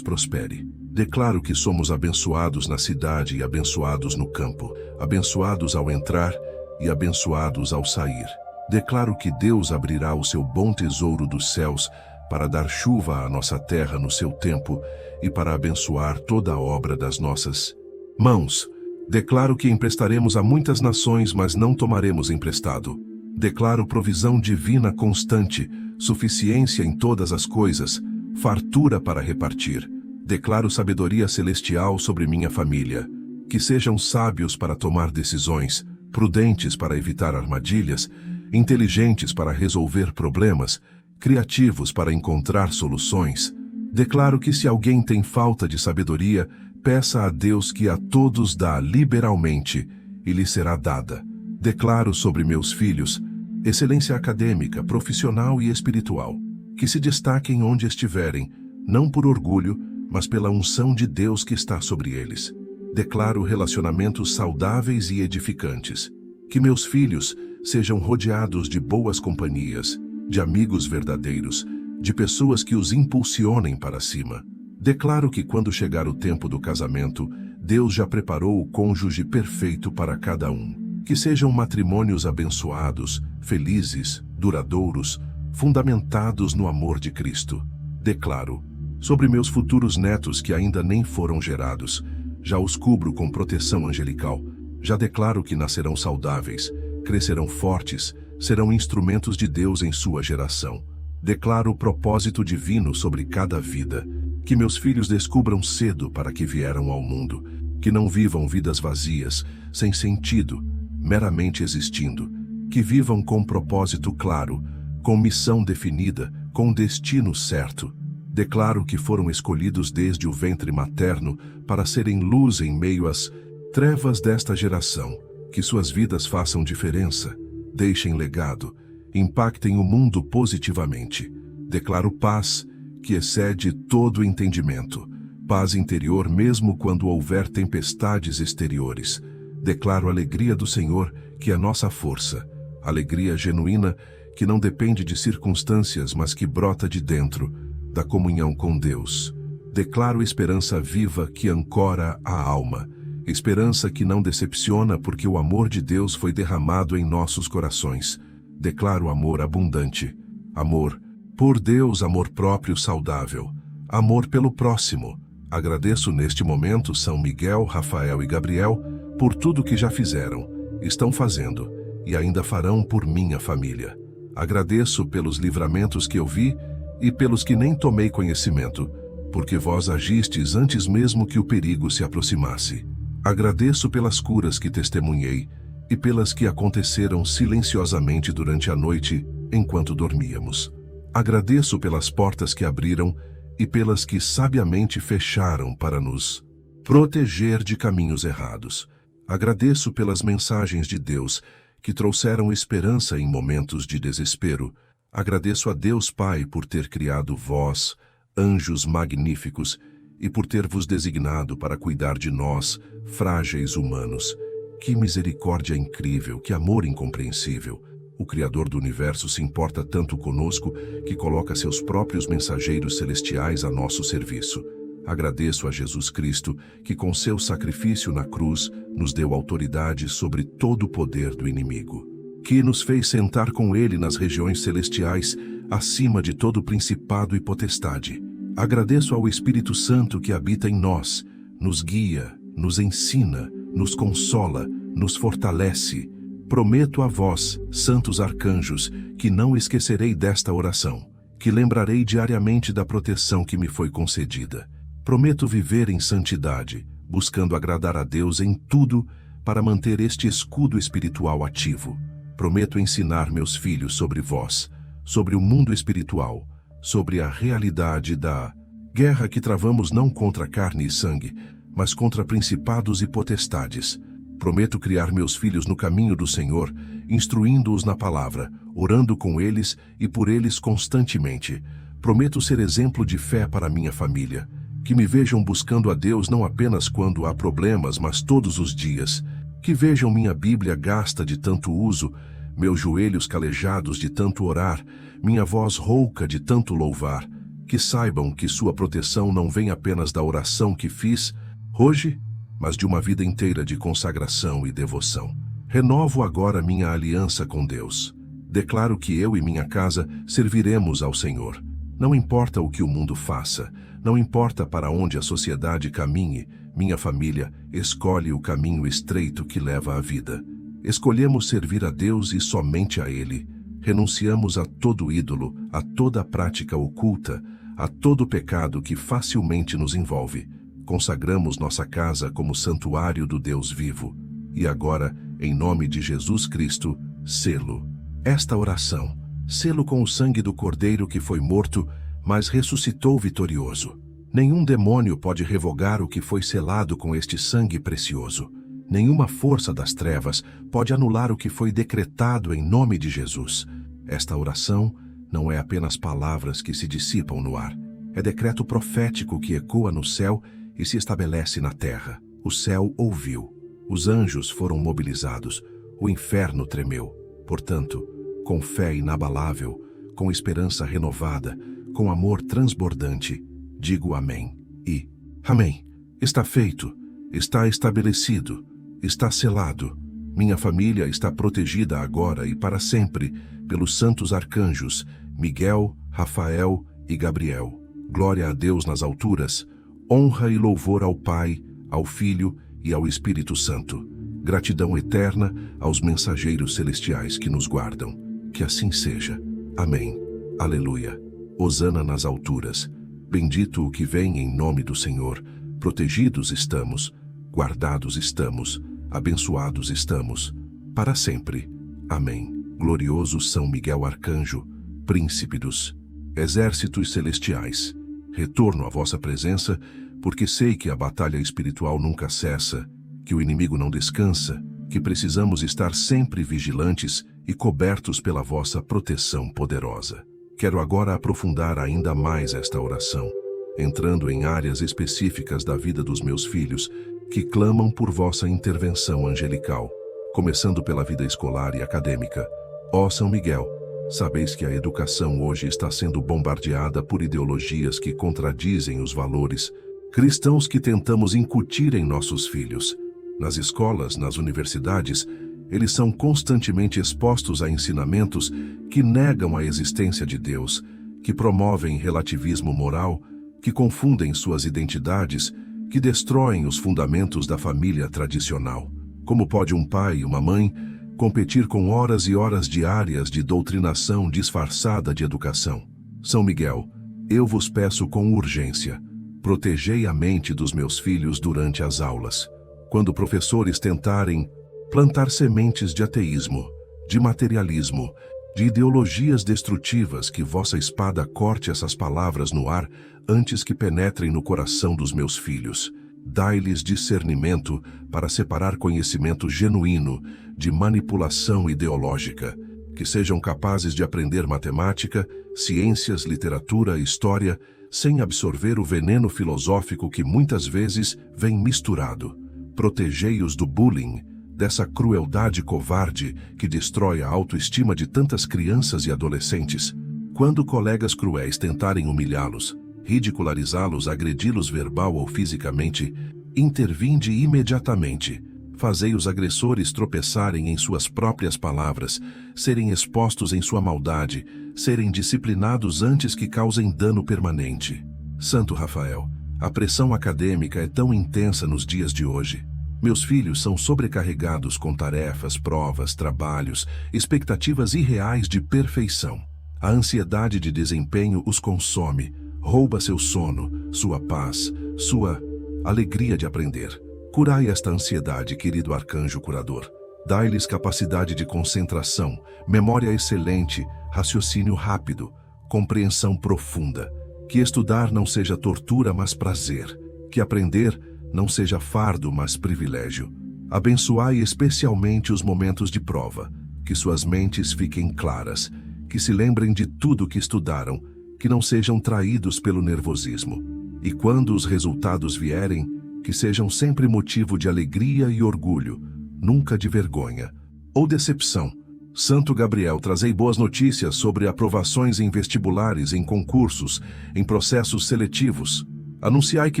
prospere. Declaro que somos abençoados na cidade e abençoados no campo, abençoados ao entrar e abençoados ao sair. Declaro que Deus abrirá o seu bom tesouro dos céus para dar chuva à nossa terra no seu tempo e para abençoar toda a obra das nossas mãos. Declaro que emprestaremos a muitas nações, mas não tomaremos emprestado. Declaro provisão divina constante, suficiência em todas as coisas, fartura para repartir. Declaro sabedoria celestial sobre minha família. Que sejam sábios para tomar decisões, prudentes para evitar armadilhas, inteligentes para resolver problemas, criativos para encontrar soluções. Declaro que se alguém tem falta de sabedoria, peça a Deus que a todos dá liberalmente e lhe será dada. Declaro sobre meus filhos excelência acadêmica, profissional e espiritual. Que se destaquem onde estiverem, não por orgulho, mas pela unção de Deus que está sobre eles. Declaro relacionamentos saudáveis e edificantes. Que meus filhos sejam rodeados de boas companhias, de amigos verdadeiros, de pessoas que os impulsionem para cima. Declaro que quando chegar o tempo do casamento, Deus já preparou o cônjuge perfeito para cada um. Que sejam matrimônios abençoados, felizes, duradouros, fundamentados no amor de Cristo. Declaro sobre meus futuros netos que ainda nem foram gerados, já os cubro com proteção angelical. Já declaro que nascerão saudáveis, crescerão fortes, serão instrumentos de Deus em sua geração. Declaro o propósito divino sobre cada vida. Que meus filhos descubram cedo para que vieram ao mundo. Que não vivam vidas vazias, sem sentido, meramente existindo. Que vivam com propósito claro, com missão definida, com destino certo. Declaro que foram escolhidos desde o ventre materno para serem luz em meio às trevas desta geração. Que suas vidas façam diferença, deixem legado, impactem o mundo positivamente. Declaro paz que excede todo entendimento, paz interior mesmo quando houver tempestades exteriores. Declaro alegria do Senhor, que é nossa força, alegria genuína que não depende de circunstâncias, mas que brota de dentro, da comunhão com Deus. Declaro esperança viva que ancora a alma, esperança que não decepciona porque o amor de Deus foi derramado em nossos corações. Declaro amor abundante, amor por Deus, amor próprio saudável, amor pelo próximo. Agradeço neste momento São Miguel, Rafael e Gabriel por tudo que já fizeram, estão fazendo e ainda farão por minha família. Agradeço pelos livramentos que eu vi e pelos que nem tomei conhecimento, porque vós agistes antes mesmo que o perigo se aproximasse. Agradeço pelas curas que testemunhei e pelas que aconteceram silenciosamente durante a noite, enquanto dormíamos. Agradeço pelas portas que abriram e pelas que sabiamente fecharam para nos proteger de caminhos errados. Agradeço pelas mensagens de Deus que trouxeram esperança em momentos de desespero. Agradeço a Deus Pai por ter criado vós, anjos magníficos, e por ter vos designado para cuidar de nós, frágeis humanos. Que misericórdia incrível, que amor incompreensível! O Criador do Universo se importa tanto conosco que coloca seus próprios mensageiros celestiais a nosso serviço. Agradeço a Jesus Cristo, que com seu sacrifício na cruz nos deu autoridade sobre todo o poder do inimigo, que nos fez sentar com ele nas regiões celestiais, acima de todo principado e potestade. Agradeço ao Espírito Santo que habita em nós, nos guia, nos ensina, nos consola, nos fortalece. Prometo a vós, santos arcanjos, que não esquecerei desta oração, que lembrarei diariamente da proteção que me foi concedida. Prometo viver em santidade, buscando agradar a Deus em tudo para manter este escudo espiritual ativo. Prometo ensinar meus filhos sobre vós, sobre o mundo espiritual, sobre a realidade da guerra que travamos não contra carne e sangue, mas contra principados e potestades. Prometo criar meus filhos no caminho do Senhor, instruindo-os na palavra, orando com eles e por eles constantemente. Prometo ser exemplo de fé para minha família, que me vejam buscando a Deus não apenas quando há problemas, mas todos os dias. Que vejam minha Bíblia gasta de tanto uso, meus joelhos calejados de tanto orar, minha voz rouca de tanto louvar. Que saibam que sua proteção não vem apenas da oração que fiz hoje, mas de uma vida inteira de consagração e devoção. Renovo agora minha aliança com Deus. Declaro que eu e minha casa serviremos ao Senhor. Não importa o que o mundo faça, não importa para onde a sociedade caminhe, minha família escolhe o caminho estreito que leva à vida. Escolhemos servir a Deus e somente a Ele. Renunciamos a todo ídolo, a toda prática oculta, a todo pecado que facilmente nos envolve. Consagramos nossa casa como santuário do Deus vivo. E agora, em nome de Jesus Cristo, selo esta oração. Selo com o sangue do Cordeiro que foi morto, mas ressuscitou vitorioso. Nenhum demônio pode revogar o que foi selado com este sangue precioso. Nenhuma força das trevas pode anular o que foi decretado em nome de Jesus. Esta oração não é apenas palavras que se dissipam no ar. É decreto profético que ecoa no céu e se estabelece na terra. O céu ouviu. Os anjos foram mobilizados. O inferno tremeu. Portanto, com fé inabalável, com esperança renovada, com amor transbordante, digo amém e amém. Está feito, está estabelecido, está selado. Minha família está protegida agora e para sempre pelos santos arcanjos Miguel, Rafael e Gabriel. Glória a Deus nas alturas, honra e louvor ao Pai, ao Filho e ao Espírito Santo. Gratidão eterna aos mensageiros celestiais que nos guardam. Que assim seja. Amém. Aleluia. Hosana nas alturas. Bendito o que vem em nome do Senhor. Protegidos estamos, guardados estamos, abençoados estamos, para sempre. Amém. Glorioso São Miguel Arcanjo, príncipe dos exércitos celestiais, retorno à vossa presença, porque sei que a batalha espiritual nunca cessa, que o inimigo não descansa, que precisamos estar sempre vigilantes e cobertos pela vossa proteção poderosa. Quero agora aprofundar ainda mais esta oração, entrando em áreas específicas da vida dos meus filhos, que clamam por vossa intervenção angelical, começando pela vida escolar e acadêmica. Ó São Miguel, sabeis que a educação hoje está sendo bombardeada por ideologias que contradizem os valores cristãos que tentamos incutir em nossos filhos. Nas escolas, nas universidades, eles são constantemente expostos a ensinamentos que negam a existência de Deus, que promovem relativismo moral, que confundem suas identidades, que destroem os fundamentos da família tradicional. Como pode um pai e uma mãe competir com horas e horas diárias de doutrinação disfarçada de educação? São Miguel, eu vos peço com urgência, Protegei a mente dos meus filhos durante as aulas. Quando professores tentarem plantar sementes de ateísmo, de materialismo, de ideologias destrutivas, que vossa espada corte essas palavras no ar antes que penetrem no coração dos meus filhos. Dai-lhes discernimento para separar conhecimento genuíno de manipulação ideológica, que sejam capazes de aprender matemática, ciências, literatura e história, sem absorver o veneno filosófico que muitas vezes vem misturado. Protegei-os do bullying, dessa crueldade covarde que destrói a autoestima de tantas crianças e adolescentes. Quando colegas cruéis tentarem humilhá-los, ridicularizá-los, agredi-los verbal ou fisicamente, intervinde imediatamente. Fazei os agressores tropeçarem em suas próprias palavras, serem expostos em sua maldade, serem disciplinados antes que causem dano permanente. Santo Rafael, a pressão acadêmica é tão intensa nos dias de hoje. Meus filhos são sobrecarregados com tarefas, provas, trabalhos, expectativas irreais de perfeição. A ansiedade de desempenho os consome, rouba seu sono, sua paz, sua alegria de aprender. Curai esta ansiedade, querido arcanjo curador. Dai-lhes capacidade de concentração, memória excelente, raciocínio rápido, compreensão profunda. Que estudar não seja tortura, mas prazer. Que aprender não seja fardo, mas privilégio. Abençoai especialmente os momentos de prova. Que suas mentes fiquem claras, que se lembrem de tudo que estudaram, que não sejam traídos pelo nervosismo. E quando os resultados vierem, que sejam sempre motivo de alegria e orgulho, nunca de vergonha ou decepção. Santo Gabriel, trazei boas notícias sobre aprovações em vestibulares, em concursos, em processos seletivos. Anunciai que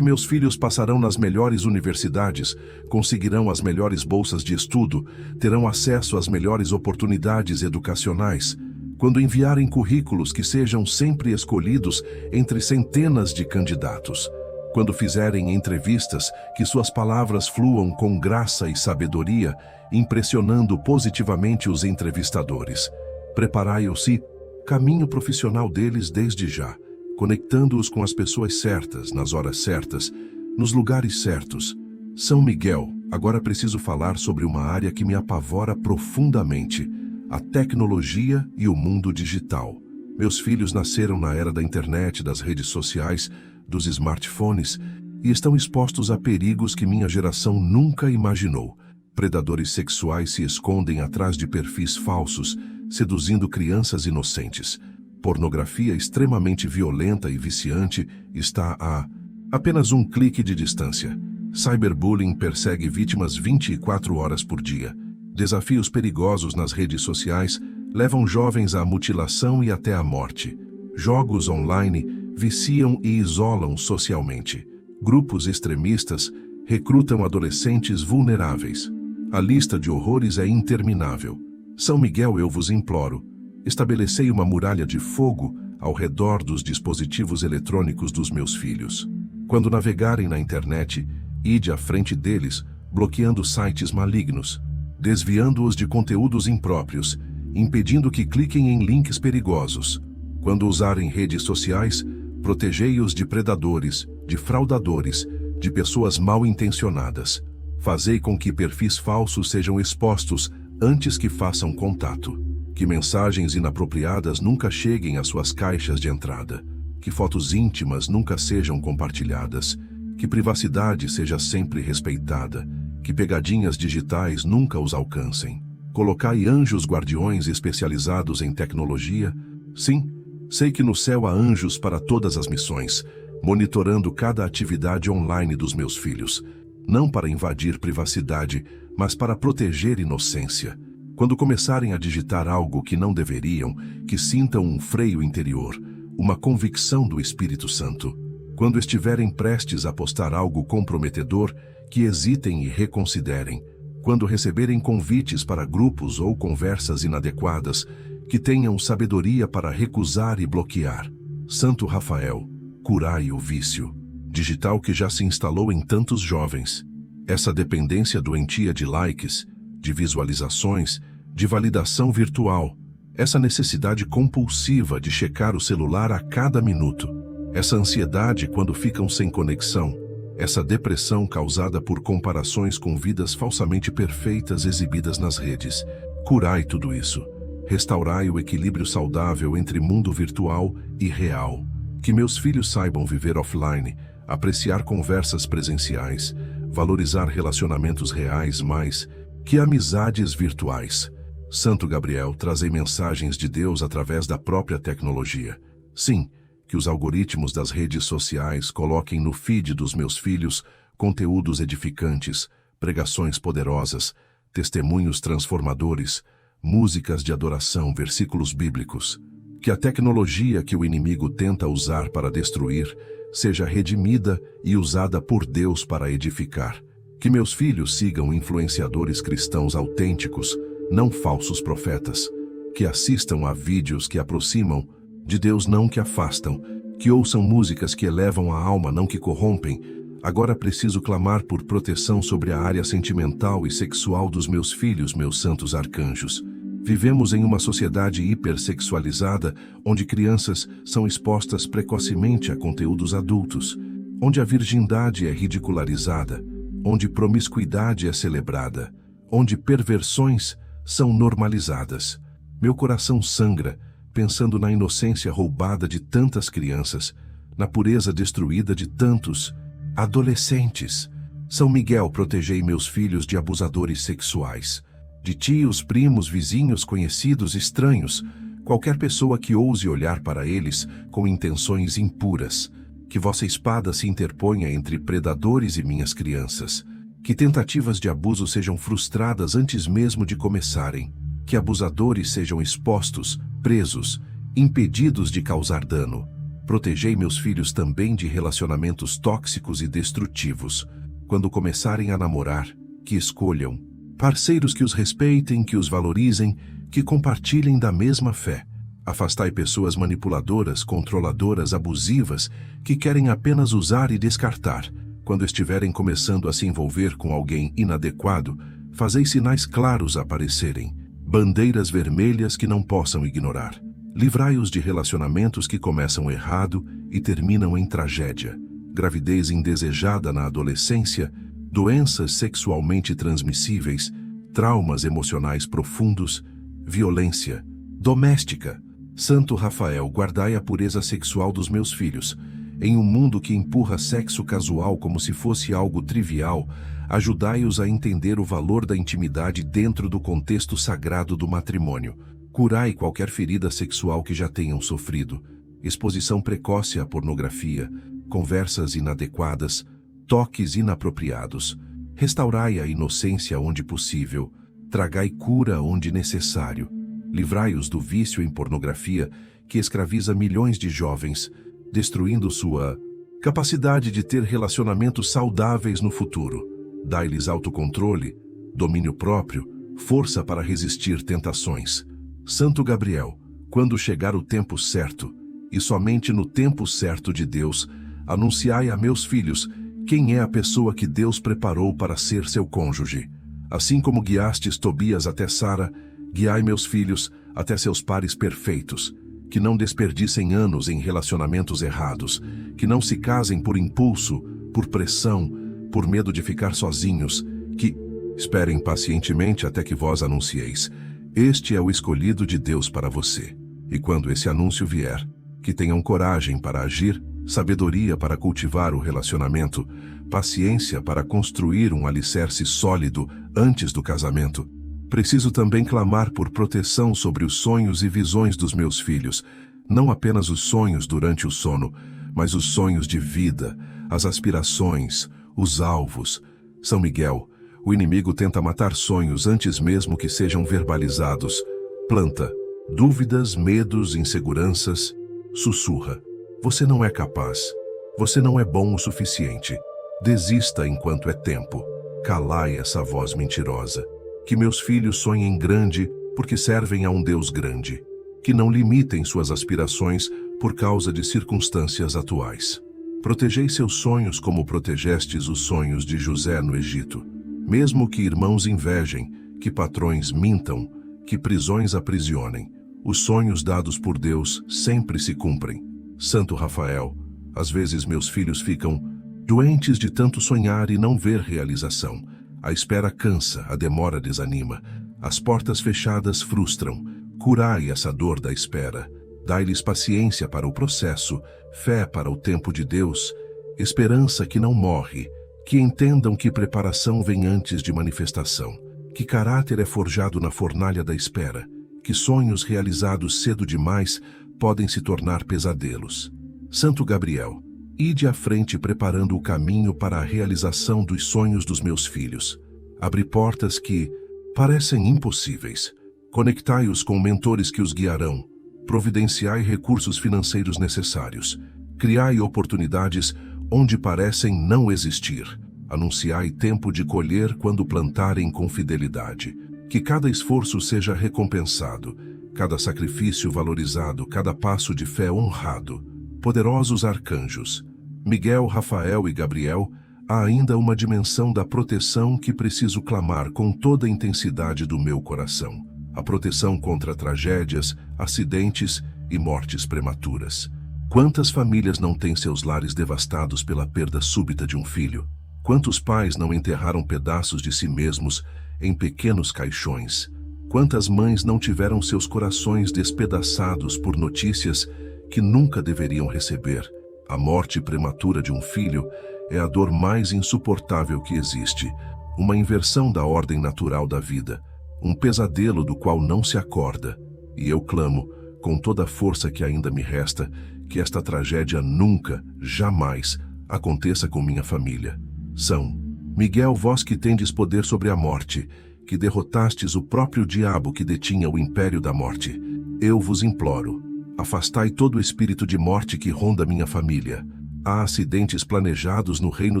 meus filhos passarão nas melhores universidades, conseguirão as melhores bolsas de estudo, terão acesso às melhores oportunidades educacionais. Quando enviarem currículos, que sejam sempre escolhidos entre centenas de candidatos. Quando fizerem entrevistas, que suas palavras fluam com graça e sabedoria, impressionando positivamente os entrevistadores. Preparai-o-se, caminho profissional deles desde já, conectando-os com as pessoas certas, nas horas certas, nos lugares certos. São Miguel, agora preciso falar sobre uma área que me apavora profundamente: a tecnologia e o mundo digital. Meus filhos nasceram na era da internet, das redes sociais, dos smartphones, e estão expostos a perigos que minha geração nunca imaginou. Predadores sexuais se escondem atrás de perfis falsos, seduzindo crianças inocentes. Pornografia extremamente violenta e viciante está a apenas um clique de distância. Cyberbullying persegue vítimas 24 horas por dia. Desafios perigosos nas redes sociais levam jovens à mutilação e até à morte. Jogos online viciam e isolam socialmente. Grupos extremistas recrutam adolescentes vulneráveis. A lista de horrores é interminável. São Miguel, eu vos imploro, estabelecei uma muralha de fogo ao redor dos dispositivos eletrônicos dos meus filhos. Quando navegarem na internet, ide à frente deles, bloqueando sites malignos, desviando-os de conteúdos impróprios, impedindo que cliquem em links perigosos. Quando usarem redes sociais, protegei-os de predadores, de fraudadores, de pessoas mal intencionadas. Fazei com que perfis falsos sejam expostos antes que façam contato. Que mensagens inapropriadas nunca cheguem às suas caixas de entrada. Que fotos íntimas nunca sejam compartilhadas. Que privacidade seja sempre respeitada. Que pegadinhas digitais nunca os alcancem. Colocai anjos guardiões especializados em tecnologia. Sim, sei que no céu há anjos para todas as missões, monitorando cada atividade online dos meus filhos, não para invadir privacidade, mas para proteger inocência. Quando começarem a digitar algo que não deveriam, que sintam um freio interior, uma convicção do Espírito Santo. Quando estiverem prestes a postar algo comprometedor, que hesitem e reconsiderem. Quando receberem convites para grupos ou conversas inadequadas, que tenham sabedoria para recusar e bloquear. Santo Rafael, curai o vício digital que já se instalou em tantos jovens. Essa dependência doentia de likes, de visualizações, de validação virtual. Essa necessidade compulsiva de checar o celular a cada minuto. essa ansiedade quando ficam sem conexão, essa depressão causada por comparações com vidas falsamente perfeitas exibidas nas redes. Curai tudo isso. Restaurai o equilíbrio saudável entre mundo virtual e real. Que meus filhos saibam viver offline, apreciar conversas presenciais, valorizar relacionamentos reais mais que amizades virtuais. Santo Gabriel, trazei mensagens de Deus através da própria tecnologia. Sim, que os algoritmos das redes sociais coloquem no feed dos meus filhos conteúdos edificantes, pregações poderosas, testemunhos transformadores, músicas de adoração, versículos bíblicos. Que a tecnologia que o inimigo tenta usar para destruir seja redimida e usada por Deus para edificar. Que meus filhos sigam influenciadores cristãos autênticos, não falsos profetas. Que assistam a vídeos que aproximam de Deus, não que afastam. Que ouçam músicas que elevam a alma, não que corrompem. Agora preciso clamar por proteção sobre a área sentimental e sexual dos meus filhos, meus santos arcanjos. Vivemos em uma sociedade hipersexualizada, onde crianças são expostas precocemente a conteúdos adultos, onde a virgindade é ridicularizada, onde promiscuidade é celebrada, onde perversões são normalizadas. Meu coração sangra, pensando na inocência roubada de tantas crianças, na pureza destruída de tantos adolescentes. São Miguel, protegei meus filhos de abusadores sexuais, de tios, primos, vizinhos, conhecidos, estranhos, qualquer pessoa que ouse olhar para eles com intenções impuras. Que vossa espada se interponha entre predadores e minhas crianças. Que tentativas de abuso sejam frustradas antes mesmo de começarem. Que abusadores sejam expostos, presos, impedidos de causar dano. Protegei meus filhos também de relacionamentos tóxicos e destrutivos. Quando começarem a namorar, que escolham parceiros que os respeitem, que os valorizem, que compartilhem da mesma fé. Afastai pessoas manipuladoras, controladoras, abusivas, que querem apenas usar e descartar. Quando estiverem começando a se envolver com alguém inadequado, fazei sinais claros aparecerem, bandeiras vermelhas que não possam ignorar. Livrai-os de relacionamentos que começam errado e terminam em tragédia. Gravidez indesejada na adolescência, doenças sexualmente transmissíveis, traumas emocionais profundos, violência doméstica. Santo Rafael, guardai a pureza sexual dos meus filhos. Em um mundo que empurra sexo casual como se fosse algo trivial, ajudai-os a entender o valor da intimidade dentro do contexto sagrado do matrimônio. Curai qualquer ferida sexual que já tenham sofrido, exposição precoce à pornografia, conversas inadequadas, toques inapropriados. Restaurai a inocência onde possível, tragai cura onde necessário. Livrai-os do vício em pornografia que escraviza milhões de jovens, destruindo sua capacidade de ter relacionamentos saudáveis no futuro. Dai-lhes autocontrole, domínio próprio, força para resistir tentações. Santo Gabriel, quando chegar o tempo certo, e somente no tempo certo de Deus, anunciai a meus filhos quem é a pessoa que Deus preparou para ser seu cônjuge. Assim como guiastes Tobias até Sara, guiai meus filhos até seus pares perfeitos, que não desperdicem anos em relacionamentos errados, que não se casem por impulso, por pressão, por medo de ficar sozinhos, que esperem pacientemente até que vós anuncieis. Este é o escolhido de Deus para você. E quando esse anúncio vier, que tenham coragem para agir, sabedoria para cultivar o relacionamento, paciência para construir um alicerce sólido antes do casamento. Preciso também clamar por proteção sobre os sonhos e visões dos meus filhos, não apenas os sonhos durante o sono, mas os sonhos de vida, as aspirações, os alvos. São Miguel, o inimigo tenta matar sonhos antes mesmo que sejam verbalizados. Planta dúvidas, medos, inseguranças. Sussurra: você não é capaz. Você não é bom o suficiente. Desista enquanto é tempo. Calai essa voz mentirosa. Que meus filhos sonhem grande porque servem a um Deus grande. Que não limitem suas aspirações por causa de circunstâncias atuais. Protegei seus sonhos como protegestes os sonhos de José no Egito. Mesmo que irmãos invejem, que patrões mintam, que prisões aprisionem, os sonhos dados por Deus sempre se cumprem. Santo Rafael, Às vezes meus filhos ficam doentes de tanto sonhar e não ver realização. A espera cansa, a demora desanima. As portas fechadas frustram. Curai essa dor da espera. Dai-lhes paciência para o processo, fé para o tempo de Deus, esperança que não morre, que entendam que preparação vem antes de manifestação, que caráter é forjado na fornalha da espera, que sonhos realizados cedo demais podem se tornar pesadelos. Santo Gabriel, ide à frente preparando o caminho para a realização dos sonhos dos meus filhos. Abri portas que parecem impossíveis. Conectai-os com mentores que os guiarão. Providenciai recursos financeiros necessários. Criai oportunidades onde parecem não existir. Anunciai tempo de colher quando plantarem com fidelidade. Que cada esforço seja recompensado, cada sacrifício valorizado, cada passo de fé honrado. Poderosos arcanjos, Miguel, Rafael e Gabriel, há ainda uma dimensão da proteção que preciso clamar com toda a intensidade do meu coração. A proteção contra tragédias, acidentes e mortes prematuras. Quantas famílias não têm seus lares devastados pela perda súbita de um filho? Quantos pais não enterraram pedaços de si mesmos em pequenos caixões? Quantas mães não tiveram seus corações despedaçados por notícias que nunca deveriam receber? A morte prematura de um filho é a dor mais insuportável que existe, uma inversão da ordem natural da vida, um pesadelo do qual não se acorda. E eu clamo, com toda a força que ainda me resta, que esta tragédia nunca, jamais, aconteça com minha família. São Miguel, vós que tendes poder sobre a morte, que derrotastes o próprio diabo que detinha o império da morte, eu vos imploro, afastai todo o espírito de morte que ronda minha família. Há acidentes planejados no reino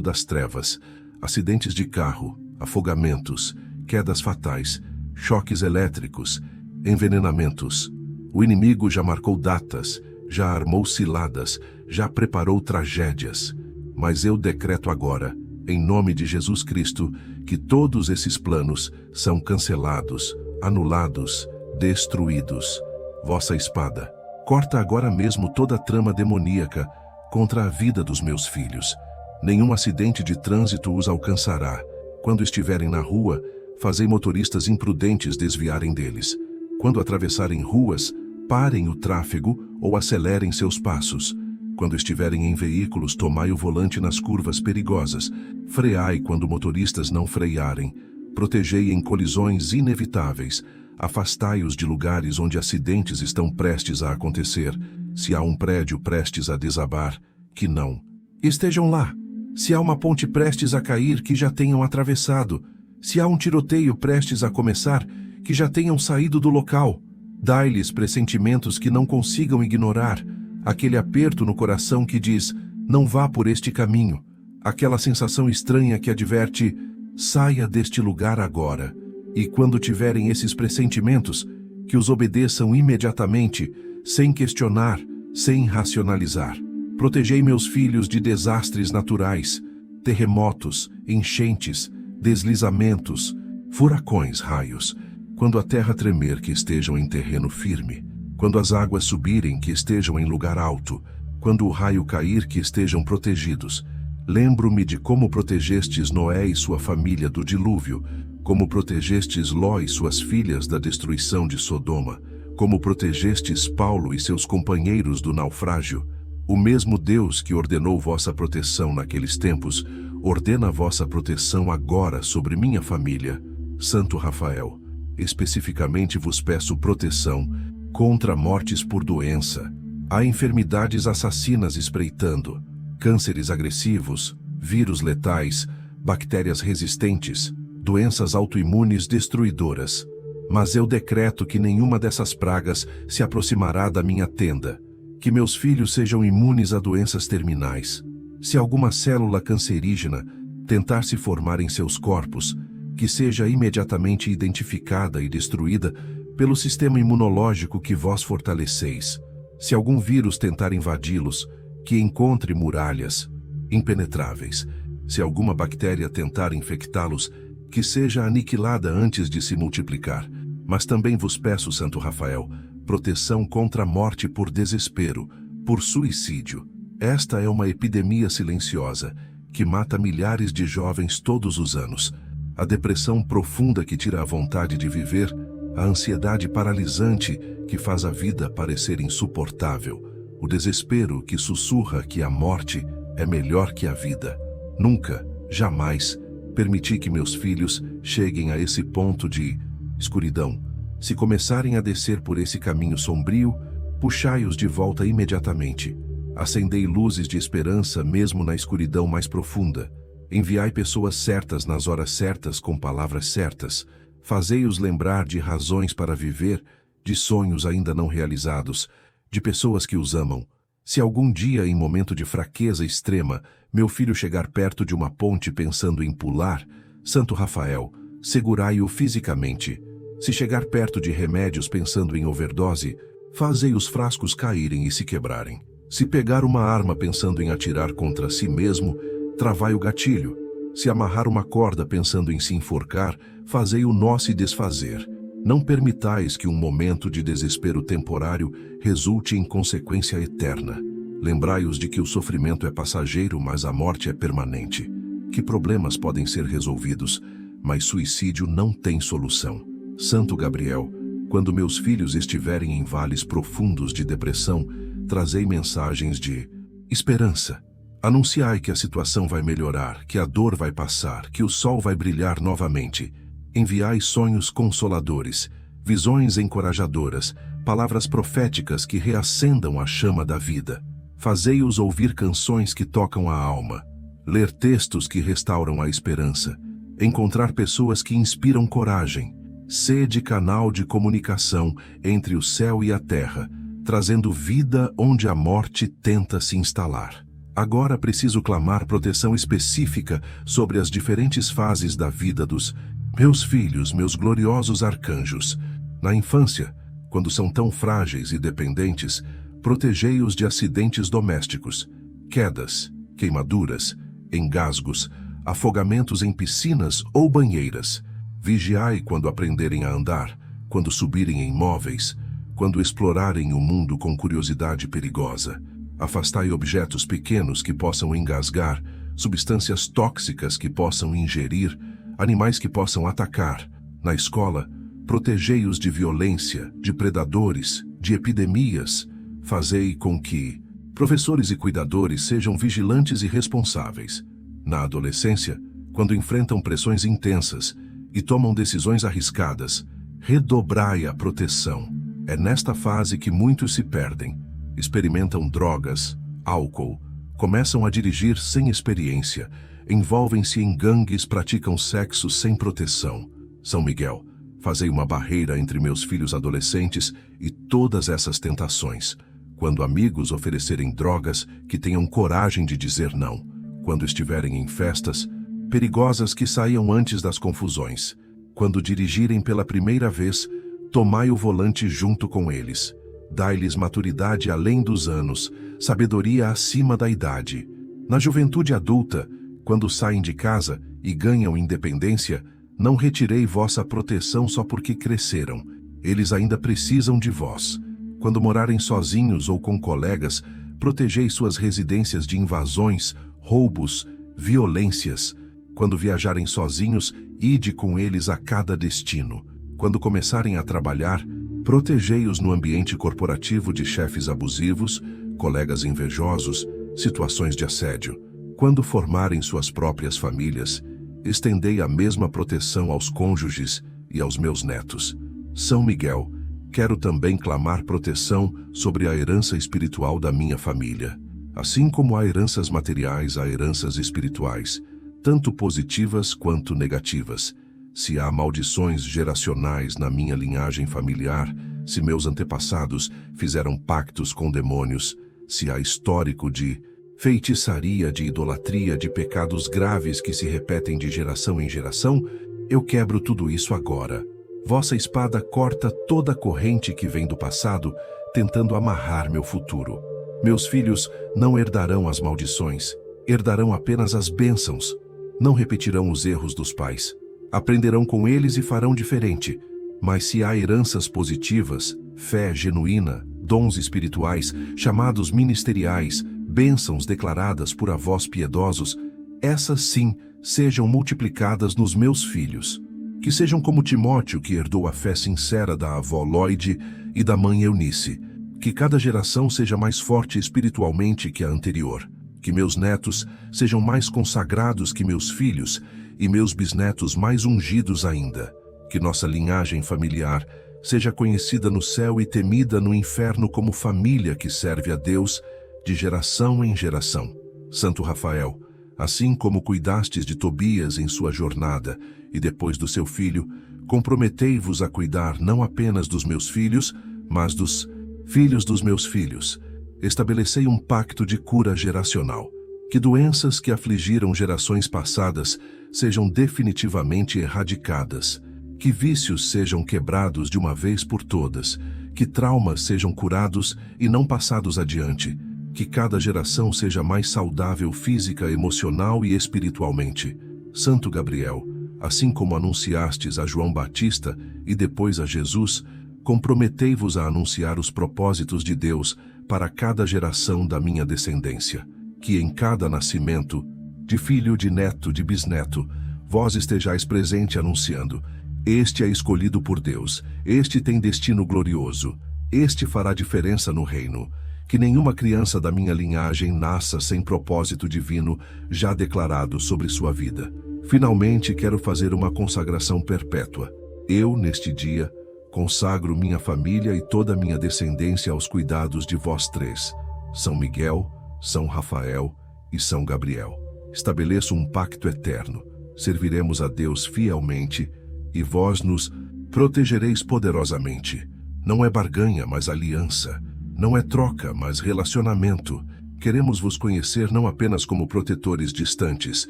das trevas, acidentes de carro, afogamentos, quedas fatais, choques elétricos, envenenamentos. O inimigo já marcou datas, já armou ciladas, já preparou tragédias. Mas eu decreto agora, em nome de Jesus Cristo, que todos esses planos são cancelados, anulados, destruídos. Vossa espada corta agora mesmo toda a trama demoníaca contra a vida dos meus filhos. Nenhum acidente de trânsito os alcançará. Quando estiverem na rua, fazei motoristas imprudentes desviarem deles. Quando atravessarem ruas, parem o tráfego ou acelerem seus passos. Quando estiverem em veículos, tomai o volante nas curvas perigosas. Freai quando motoristas não frearem. Protegei em colisões inevitáveis. Afastai-os de lugares onde acidentes estão prestes a acontecer. Se há um prédio prestes a desabar, que não estejam lá. Se há uma ponte prestes a cair, que já tenham atravessado. Se há um tiroteio prestes a começar, que já tenham saído do local. Dai-lhes pressentimentos que não consigam ignorar. Aquele aperto no coração que diz, não vá por este caminho. Aquela sensação estranha que adverte, saia deste lugar agora. E quando tiverem esses pressentimentos, que os obedeçam imediatamente, sem questionar, sem racionalizar. Protegei meus filhos de desastres naturais, terremotos, enchentes, deslizamentos, furacões, raios. Quando a terra tremer, que estejam em terreno firme. Quando as águas subirem, que estejam em lugar alto. Quando o raio cair, que estejam protegidos. Lembro-me de como protegestes Noé e sua família do dilúvio, como protegestes Ló e suas filhas da destruição de Sodoma, como protegestes Paulo e seus companheiros do naufrágio. O mesmo Deus que ordenou vossa proteção naqueles tempos, ordena vossa proteção agora sobre minha família. Santo Rafael, especificamente vos peço proteção contra mortes por doença. Há enfermidades assassinas espreitando, cânceres agressivos, vírus letais, bactérias resistentes, doenças autoimunes destruidoras. Mas eu decreto que nenhuma dessas pragas se aproximará da minha tenda, que meus filhos sejam imunes a doenças terminais. Se alguma célula cancerígena tentar se formar em seus corpos, que seja imediatamente identificada e destruída pelo sistema imunológico que vós fortaleceis. Se algum vírus tentar invadi-los, que encontre muralhas impenetráveis. Se alguma bactéria tentar infectá-los, que seja aniquilada antes de se multiplicar. Mas também vos peço, Santo Rafael, proteção contra a morte por desespero, por suicídio. Esta é uma epidemia silenciosa que mata milhares de jovens todos os anos. A depressão profunda que tira a vontade de viver, a ansiedade paralisante que faz a vida parecer insuportável, o desespero que sussurra que a morte é melhor que a vida. Nunca, jamais, permiti que meus filhos cheguem a esse ponto de escuridão. Se começarem a descer por esse caminho sombrio, puxai-os de volta imediatamente. Acendei luzes de esperança mesmo na escuridão mais profunda. Enviai pessoas certas nas horas certas com palavras certas. Fazei-os lembrar de razões para viver, de sonhos ainda não realizados, de pessoas que os amam. Se algum dia, em momento de fraqueza extrema, meu filho chegar perto de uma ponte pensando em pular, Santo Rafael, segurai-o fisicamente. Se chegar perto de remédios pensando em overdose, fazei os frascos caírem e se quebrarem. Se pegar uma arma pensando em atirar contra si mesmo, travai o gatilho. Se amarrar uma corda pensando em se enforcar, fazei o nó se desfazer. Não permitais que um momento de desespero temporário resulte em consequência eterna. Lembrai-os de que o sofrimento é passageiro, mas a morte é permanente. Que problemas podem ser resolvidos, mas suicídio não tem solução. Santo Gabriel, quando meus filhos estiverem em vales profundos de depressão, trazei mensagens de esperança. Anunciai que a situação vai melhorar, que a dor vai passar, que o sol vai brilhar novamente. Enviai sonhos consoladores, visões encorajadoras, palavras proféticas que reacendam a chama da vida. Fazei-os ouvir canções que tocam a alma, ler textos que restauram a esperança, encontrar pessoas que inspiram coragem. Sede canal de comunicação entre o céu e a terra, trazendo vida onde a morte tenta se instalar. Agora preciso clamar proteção específica sobre as diferentes fases da vida dos meus filhos, meus gloriosos arcanjos. Na infância, quando são tão frágeis e dependentes, protegei-os de acidentes domésticos, quedas, queimaduras, engasgos, afogamentos em piscinas ou banheiras. Vigiai quando aprenderem a andar, quando subirem em móveis, quando explorarem o mundo com curiosidade perigosa. Afastai objetos pequenos que possam engasgar, substâncias tóxicas que possam ingerir, animais que possam atacar. Na escola, protegei-os de violência, de predadores, de epidemias. Fazei com que professores e cuidadores sejam vigilantes e responsáveis. Na adolescência, quando enfrentam pressões intensas e tomam decisões arriscadas, redobrai a proteção. É nesta fase que muitos se perdem, experimentam drogas, álcool, começam a dirigir sem experiência, envolvem-se em gangues, praticam sexo sem proteção. São Miguel, fazei uma barreira entre meus filhos adolescentes e todas essas tentações. Quando amigos oferecerem drogas, que tenham coragem de dizer não. Quando estiverem em festas, perigosas que saiam antes das confusões. Quando dirigirem pela primeira vez, tomai o volante junto com eles. Dai-lhes maturidade além dos anos, sabedoria acima da idade. Na juventude adulta, quando saem de casa e ganham independência, não retirei vossa proteção só porque cresceram. Eles ainda precisam de vós. Quando morarem sozinhos ou com colegas, protegei suas residências de invasões, roubos, violências. Quando viajarem sozinhos, ide com eles a cada destino. Quando começarem a trabalhar, protegei-os no ambiente corporativo de chefes abusivos, colegas invejosos, situações de assédio. Quando formarem suas próprias famílias, estendei a mesma proteção aos cônjuges e aos meus netos. São Miguel, quero também clamar proteção sobre a herança espiritual da minha família. Assim como há heranças materiais, há heranças espirituais, tanto positivas quanto negativas. Se há maldições geracionais na minha linhagem familiar, se meus antepassados fizeram pactos com demônios, se há histórico de feitiçaria, de idolatria, de pecados graves que se repetem de geração em geração, eu quebro tudo isso agora. Vossa espada corta toda a corrente que vem do passado, tentando amarrar meu futuro. Meus filhos não herdarão as maldições, herdarão apenas as bênçãos. Não repetirão os erros dos pais. Aprenderão com eles e farão diferente. Mas se há heranças positivas, fé genuína, dons espirituais, chamados ministeriais, bênçãos declaradas por avós piedosos, essas sim sejam multiplicadas nos meus filhos. Que sejam como Timóteo, que herdou a fé sincera da avó Lloyd e da mãe Eunice. Que cada geração seja mais forte espiritualmente que a anterior. Que meus netos sejam mais consagrados que meus filhos e meus bisnetos mais ungidos ainda. Que nossa linhagem familiar seja conhecida no céu e temida no inferno como família que serve a Deus de geração em geração. Santo Rafael, assim como cuidastes de Tobias em sua jornada e depois do seu filho, comprometei-vos a cuidar não apenas dos meus filhos, mas dos filhos dos meus filhos. Estabelecei um pacto de cura geracional. Que doenças que afligiram gerações passadas sejam definitivamente erradicadas. Que vícios sejam quebrados de uma vez por todas. Que traumas sejam curados e não passados adiante. Que cada geração seja mais saudável física, emocional e espiritualmente. Santo Gabriel, assim como anunciastes a João Batista e depois a Jesus, comprometei-vos a anunciar os propósitos de Deus para cada geração da minha descendência. Que em cada nascimento, de filho, de neto, de bisneto, vós estejais presente anunciando: este é escolhido por Deus, este tem destino glorioso, este fará diferença no reino. Que nenhuma criança da minha linhagem nasça sem propósito divino já declarado sobre sua vida. Finalmente, quero fazer uma consagração perpétua. Eu, neste dia, consagro minha família e toda a minha descendência aos cuidados de vós três, São Miguel, São Rafael e São Gabriel. Estabeleço um pacto eterno. Serviremos a Deus fielmente e vós nos protegereis poderosamente. Não é barganha, mas aliança. Não é troca, mas relacionamento. Queremos vos conhecer não apenas como protetores distantes,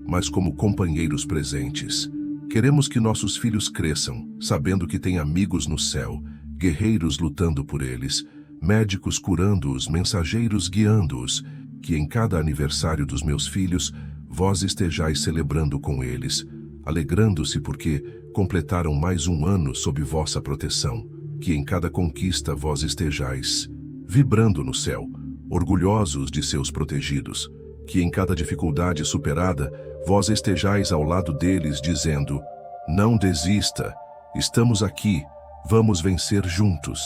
mas como companheiros presentes. Queremos que nossos filhos cresçam, sabendo que têm amigos no céu, guerreiros lutando por eles, médicos curando-os, mensageiros guiando-os. Que em cada aniversário dos meus filhos, vós estejais celebrando com eles, alegrando-se porque completaram mais um ano sob vossa proteção. Que em cada conquista vós estejais vibrando no céu, orgulhosos de seus protegidos. Que em cada dificuldade superada, vós estejais ao lado deles, dizendo: não desista, estamos aqui, vamos vencer juntos.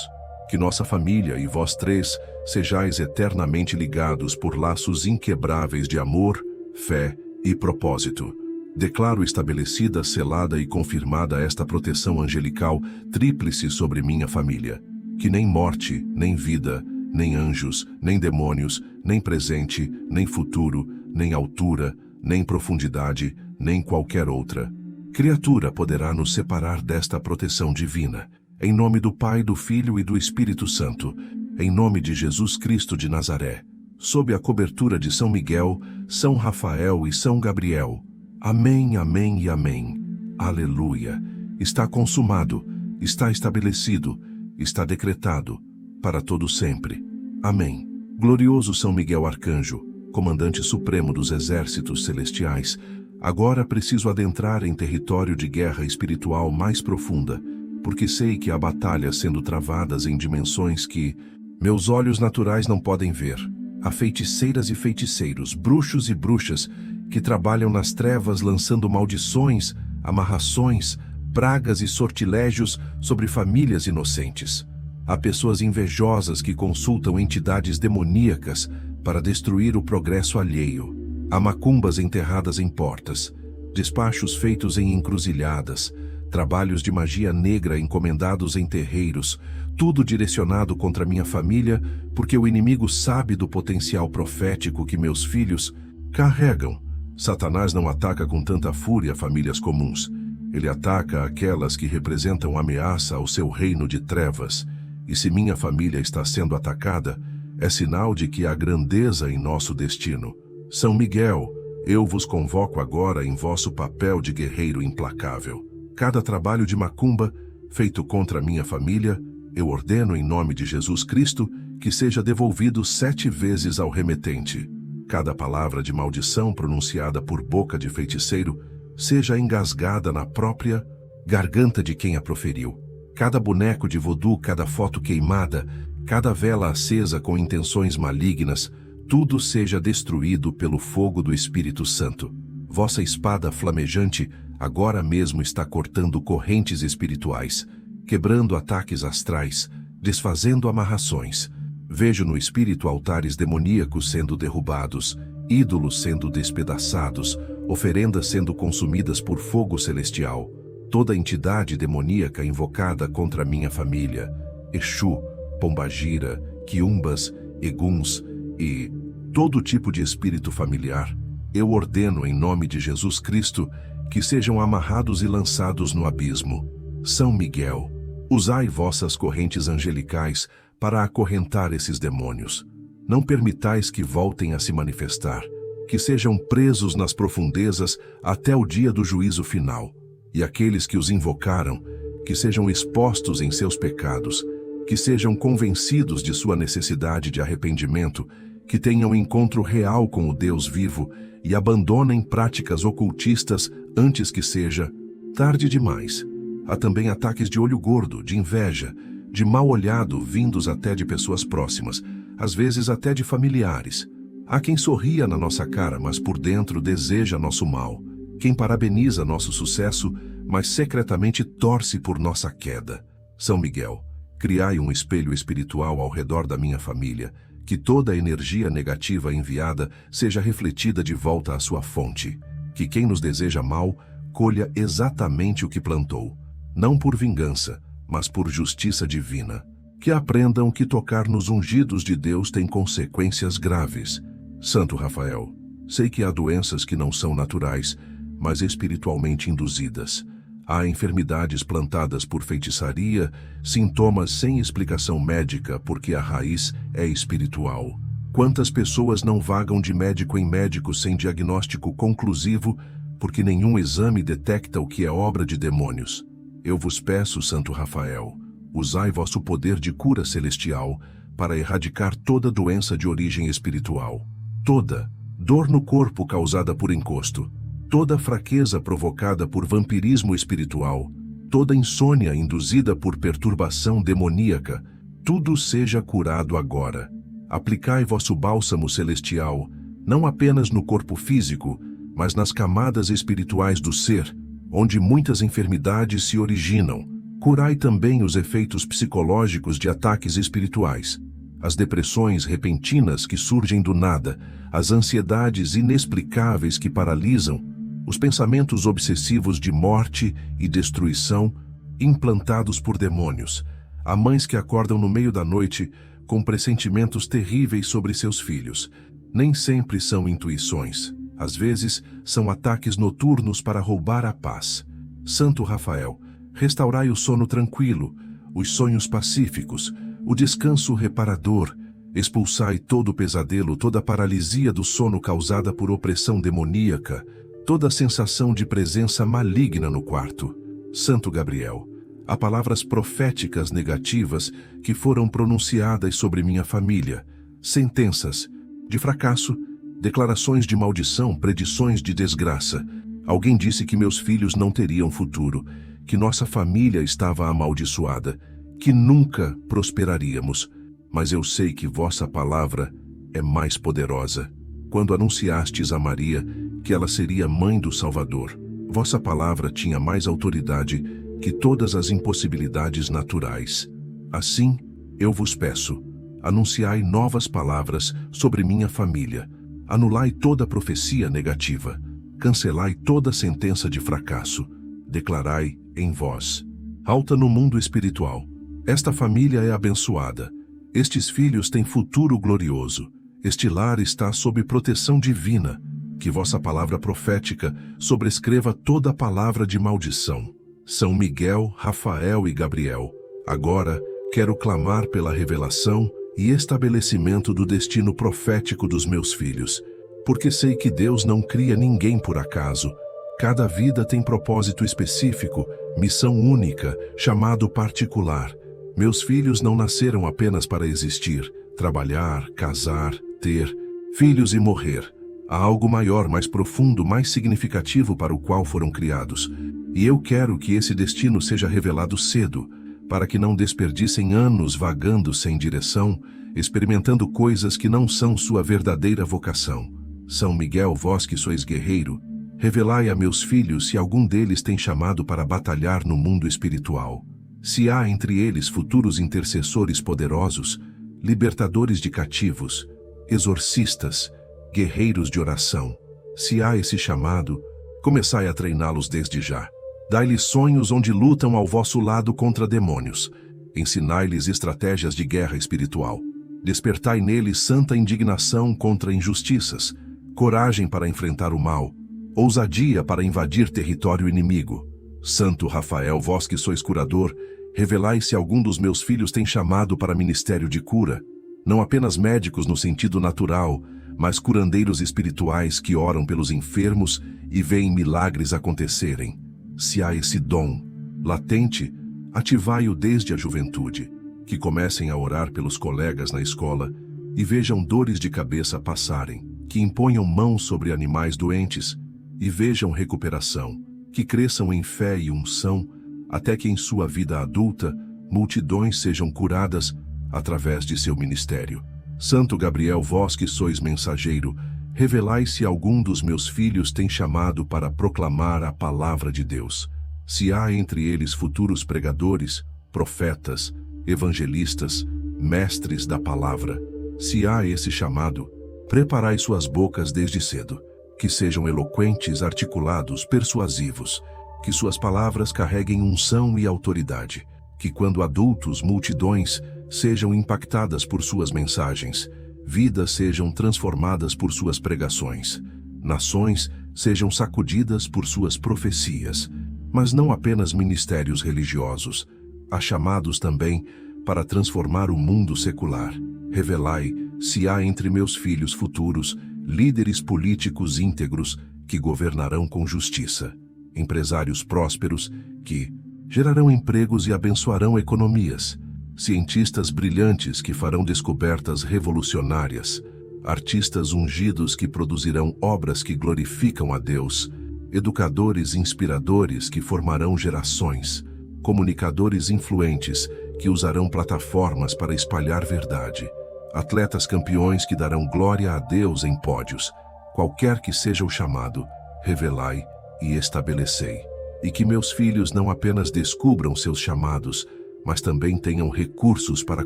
Que nossa família e vós três sejais eternamente ligados por laços inquebráveis de amor, fé e propósito. Declaro estabelecida, selada e confirmada esta proteção angelical tríplice sobre minha família. Que nem morte, nem vida, nem anjos, nem demônios, nem presente, nem futuro, nem altura, nem profundidade, nem qualquer outra criatura poderá nos separar desta proteção divina. Em nome do Pai, do Filho e do Espírito Santo, em nome de Jesus Cristo de Nazaré, sob a cobertura de São Miguel, São Rafael e São Gabriel. Amém, amém e amém. Aleluia. Está consumado, está estabelecido, está decretado, para todo sempre. Amém. Glorioso São Miguel Arcanjo, comandante supremo dos exércitos celestiais, agora preciso adentrar em território de guerra espiritual mais profunda, porque sei que há batalhas sendo travadas em dimensões que meus olhos naturais não podem ver. Há feiticeiras e feiticeiros, bruxos e bruxas, que trabalham nas trevas lançando maldições, amarrações, pragas e sortilégios sobre famílias inocentes. Há pessoas invejosas que consultam entidades demoníacas para destruir o progresso alheio. Há macumbas enterradas em portas, despachos feitos em encruzilhadas, trabalhos de magia negra encomendados em terreiros, tudo direcionado contra minha família, porque o inimigo sabe do potencial profético que meus filhos carregam. Satanás não ataca com tanta fúria famílias comuns. Ele ataca aquelas que representam ameaça ao seu reino de trevas. E se minha família está sendo atacada, é sinal de que há grandeza em nosso destino. São Miguel, eu vos convoco agora em vosso papel de guerreiro implacável. Cada trabalho de macumba feito contra minha família, eu ordeno em nome de Jesus Cristo que seja devolvido 7 vezes ao remetente. Cada palavra de maldição pronunciada por boca de feiticeiro seja engasgada na própria garganta de quem a proferiu. Cada boneco de vodú, cada foto queimada, cada vela acesa com intenções malignas, tudo seja destruído pelo fogo do Espírito Santo. Vossa espada flamejante agora mesmo está cortando correntes espirituais, quebrando ataques astrais, desfazendo amarrações. Vejo no espírito altares demoníacos sendo derrubados, ídolos sendo despedaçados, oferendas sendo consumidas por fogo celestial. Toda entidade demoníaca invocada contra minha família, Exu, Pombagira, Quiumbas, Eguns e todo tipo de espírito familiar, eu ordeno em nome de Jesus Cristo que sejam amarrados e lançados no abismo. São Miguel, usai vossas correntes angelicais para acorrentar esses demônios. Não permitais que voltem a se manifestar, que sejam presos nas profundezas até o dia do juízo final. E aqueles que os invocaram, que sejam expostos em seus pecados, que sejam convencidos de sua necessidade de arrependimento, que tenham encontro real com o Deus vivo e abandonem práticas ocultistas antes que seja tarde demais. Há também ataques de olho gordo, de inveja, de mal olhado vindos até de pessoas próximas, às vezes até de familiares. Há quem sorria na nossa cara, mas por dentro deseja nosso mal. Quem parabeniza nosso sucesso, mas secretamente torce por nossa queda. São Miguel, criai um espelho espiritual ao redor da minha família, que toda a energia negativa enviada seja refletida de volta à sua fonte. Que quem nos deseja mal, colha exatamente o que plantou, não por vingança, mas por justiça divina. Que aprendam que tocar nos ungidos de Deus tem consequências graves. Santo Rafael, sei que há doenças que não são naturais, mas espiritualmente induzidas. Há enfermidades plantadas por feitiçaria, sintomas sem explicação médica porque a raiz é espiritual. Quantas pessoas não vagam de médico em médico sem diagnóstico conclusivo porque nenhum exame detecta o que é obra de demônios? Eu vos peço, Santo Rafael, usai vosso poder de cura celestial para erradicar toda doença de origem espiritual, toda dor no corpo causada por encosto, toda fraqueza provocada por vampirismo espiritual, toda insônia induzida por perturbação demoníaca, tudo seja curado agora. Aplicai vosso bálsamo celestial, não apenas no corpo físico, mas nas camadas espirituais do ser, onde muitas enfermidades se originam. Curai também os efeitos psicológicos de ataques espirituais, as depressões repentinas que surgem do nada, as ansiedades inexplicáveis que paralisam, os pensamentos obsessivos de morte e destruição implantados por demônios. Há mães que acordam no meio da noite com pressentimentos terríveis sobre seus filhos. Nem sempre são intuições. Às vezes, são ataques noturnos para roubar a paz. Santo Rafael, restaurai o sono tranquilo, os sonhos pacíficos, o descanso reparador. Expulsai todo o pesadelo, toda a paralisia do sono causada por opressão demoníaca, toda a sensação de presença maligna no quarto. Santo Gabriel, há palavras proféticas negativas que foram pronunciadas sobre minha família, sentenças de fracasso, declarações de maldição, predições de desgraça. Alguém disse que meus filhos não teriam futuro, que nossa família estava amaldiçoada, que nunca prosperaríamos. Mas eu sei que vossa palavra é mais poderosa. Quando anunciastes a Maria que ela seria mãe do Salvador, vossa palavra tinha mais autoridade que todas as impossibilidades naturais. Assim, eu vos peço, anunciai novas palavras sobre minha família, anulai toda profecia negativa, cancelai toda sentença de fracasso, declarai em vós, alta no mundo espiritual, esta família é abençoada, estes filhos têm futuro glorioso, este lar está sob proteção divina, que vossa palavra profética sobrescreva toda palavra de maldição. São Miguel, Rafael e Gabriel, agora quero clamar pela revelação e estabelecimento do destino profético dos meus filhos, porque sei que Deus não cria ninguém por acaso. Cada vida tem propósito específico, missão única, chamado particular. Meus filhos não nasceram apenas para existir, trabalhar, casar, ter filhos e morrer. Há algo maior, mais profundo, mais significativo para o qual foram criados. E eu quero que esse destino seja revelado cedo, para que não desperdicem anos vagando sem direção, experimentando coisas que não são sua verdadeira vocação. São Miguel, vós que sois guerreiro, revelai a meus filhos se algum deles tem chamado para batalhar no mundo espiritual. Se há entre eles futuros intercessores poderosos, libertadores de cativos, exorcistas, guerreiros de oração. Se há esse chamado, começai a treiná-los desde já. Dai-lhes sonhos onde lutam ao vosso lado contra demônios. Ensinai-lhes estratégias de guerra espiritual. Despertai neles santa indignação contra injustiças, coragem para enfrentar o mal, ousadia para invadir território inimigo. Santo Rafael, vós que sois curador, revelai se algum dos meus filhos tem chamado para ministério de cura, não apenas médicos no sentido natural, mas curandeiros espirituais que oram pelos enfermos e veem milagres acontecerem. Se há esse dom latente, ativai-o desde a juventude, que comecem a orar pelos colegas na escola e vejam dores de cabeça passarem, que imponham mãos sobre animais doentes e vejam recuperação, que cresçam em fé e unção, até que em sua vida adulta, multidões sejam curadas através de seu ministério. Santo Gabriel, vós que sois mensageiro, revelai se algum dos meus filhos tem chamado para proclamar a palavra de Deus. Se há entre eles futuros pregadores, profetas, evangelistas, mestres da palavra. Se há esse chamado, preparai suas bocas desde cedo, que sejam eloquentes, articulados, persuasivos, que suas palavras carreguem unção e autoridade, que quando adultos, multidões sejam impactadas por suas mensagens, vidas sejam transformadas por suas pregações, nações sejam sacudidas por suas profecias, mas não apenas ministérios religiosos, há chamados também para transformar o mundo secular. Revelai se há entre meus filhos futuros líderes políticos íntegros que governarão com justiça, empresários prósperos que gerarão empregos e abençoarão economias, cientistas brilhantes que farão descobertas revolucionárias, artistas ungidos que produzirão obras que glorificam a Deus, educadores inspiradores que formarão gerações, comunicadores influentes que usarão plataformas para espalhar verdade, atletas campeões que darão glória a Deus em pódios. Qualquer que seja o chamado, revelai e estabelecei. E que meus filhos não apenas descubram seus chamados, mas também tenham recursos para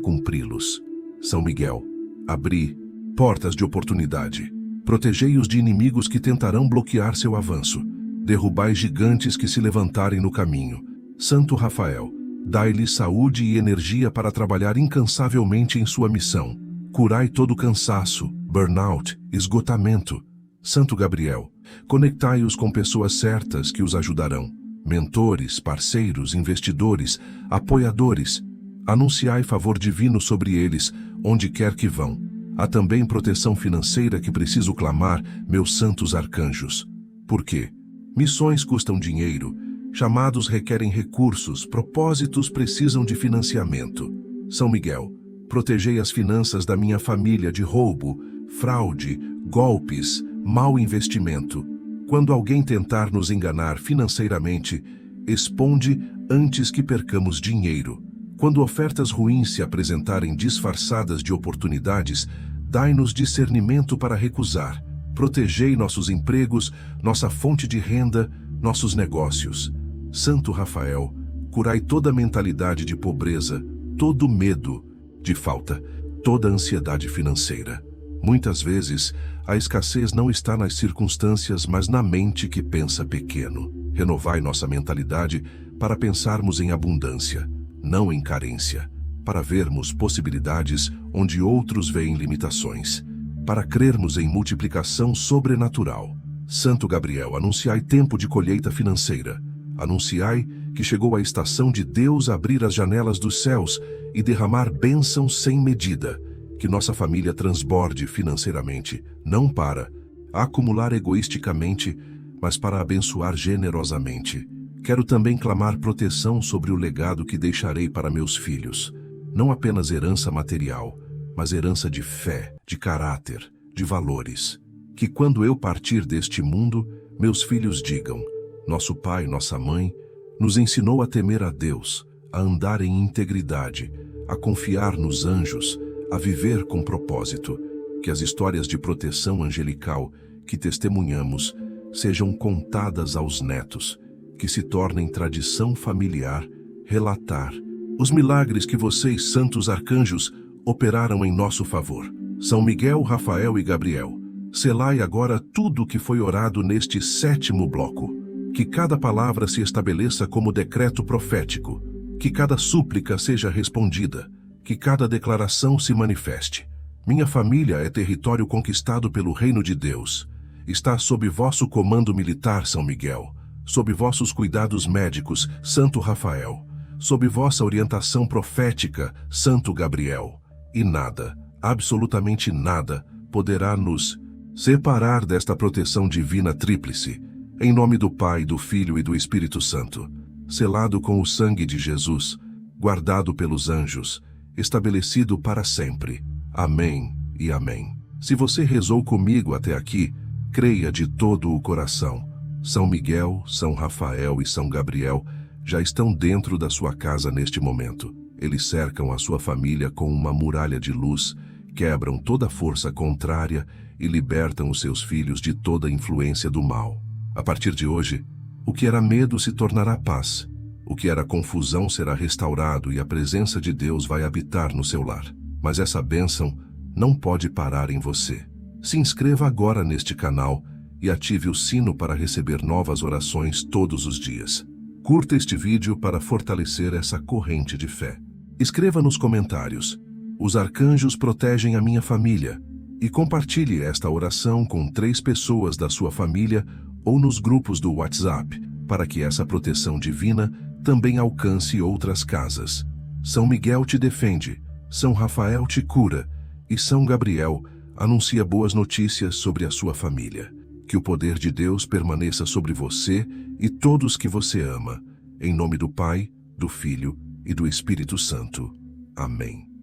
cumpri-los. São Miguel, abri portas de oportunidade. Protegei-os de inimigos que tentarão bloquear seu avanço. Derrubai gigantes que se levantarem no caminho. Santo Rafael, dai-lhes saúde e energia para trabalhar incansavelmente em sua missão. Curai todo cansaço, burnout, esgotamento. Santo Gabriel, conectai-os com pessoas certas que os ajudarão. Mentores, parceiros, investidores, apoiadores. Anunciai favor divino sobre eles, onde quer que vão. Há também proteção financeira que preciso clamar, meus santos arcanjos. Por quê? Missões custam dinheiro, chamados requerem recursos, propósitos precisam de financiamento. São Miguel, protegei as finanças da minha família de roubo, fraude, golpes, mau investimento. Quando alguém tentar nos enganar financeiramente, exponde antes que percamos dinheiro. Quando ofertas ruins se apresentarem disfarçadas de oportunidades, dai-nos discernimento para recusar. Protegei nossos empregos, nossa fonte de renda, nossos negócios. Santo Rafael, curai toda mentalidade de pobreza, todo medo de falta, toda ansiedade financeira. Muitas vezes, a escassez não está nas circunstâncias, mas na mente que pensa pequeno. Renovai nossa mentalidade para pensarmos em abundância, não em carência, para vermos possibilidades onde outros veem limitações, para crermos em multiplicação sobrenatural. Santo Gabriel, anunciai tempo de colheita financeira. Anunciai que chegou a estação de Deus abrir as janelas dos céus e derramar bênçãos sem medida. Que nossa família transborde financeiramente, não para acumular egoisticamente, mas para abençoar generosamente. Quero também clamar proteção sobre o legado que deixarei para meus filhos. Não apenas herança material, mas herança de fé, de caráter, de valores. Que quando eu partir deste mundo, meus filhos digam: nosso pai, nossa mãe, nos ensinou a temer a Deus, a andar em integridade, a confiar nos anjos, a viver com propósito. Que as histórias de proteção angelical que testemunhamos sejam contadas aos netos, que se tornem tradição familiar, relatar os milagres que vocês, santos arcanjos, operaram em nosso favor. São Miguel, Rafael e Gabriel, selai agora tudo o que foi orado neste 7º bloco. Que cada palavra se estabeleça como decreto profético, que cada súplica seja respondida, que cada declaração se manifeste. Minha família é território conquistado pelo reino de Deus. Está sob vosso comando militar, São Miguel, sob vossos cuidados médicos, Santo Rafael, sob vossa orientação profética, Santo Gabriel. E nada, absolutamente nada, poderá nos separar desta proteção divina tríplice, em nome do Pai, do Filho e do Espírito Santo, selado com o sangue de Jesus, guardado pelos anjos, estabelecido para sempre. Amém e amém. Se você rezou comigo até aqui, creia de todo o coração. São Miguel, São Rafael e São Gabriel já estão dentro da sua casa neste momento. Eles cercam a sua família com uma muralha de luz, quebram toda força contrária e libertam os seus filhos de toda influência do mal. A partir de hoje, o que era medo se tornará paz. O que era confusão será restaurado e a presença de Deus vai habitar no seu lar. Mas essa bênção não pode parar em você. Se inscreva agora neste canal e ative o sino para receber novas orações todos os dias. Curta este vídeo para fortalecer essa corrente de fé. Escreva nos comentários: os arcanjos protegem a minha família, e compartilhe esta oração com 3 pessoas da sua família ou nos grupos do WhatsApp, para que essa proteção divina também alcance outras casas. São Miguel te defende, São Rafael te cura e São Gabriel anuncia boas notícias sobre a sua família. Que o poder de Deus permaneça sobre você e todos que você ama. Em nome do Pai, do Filho e do Espírito Santo. Amém.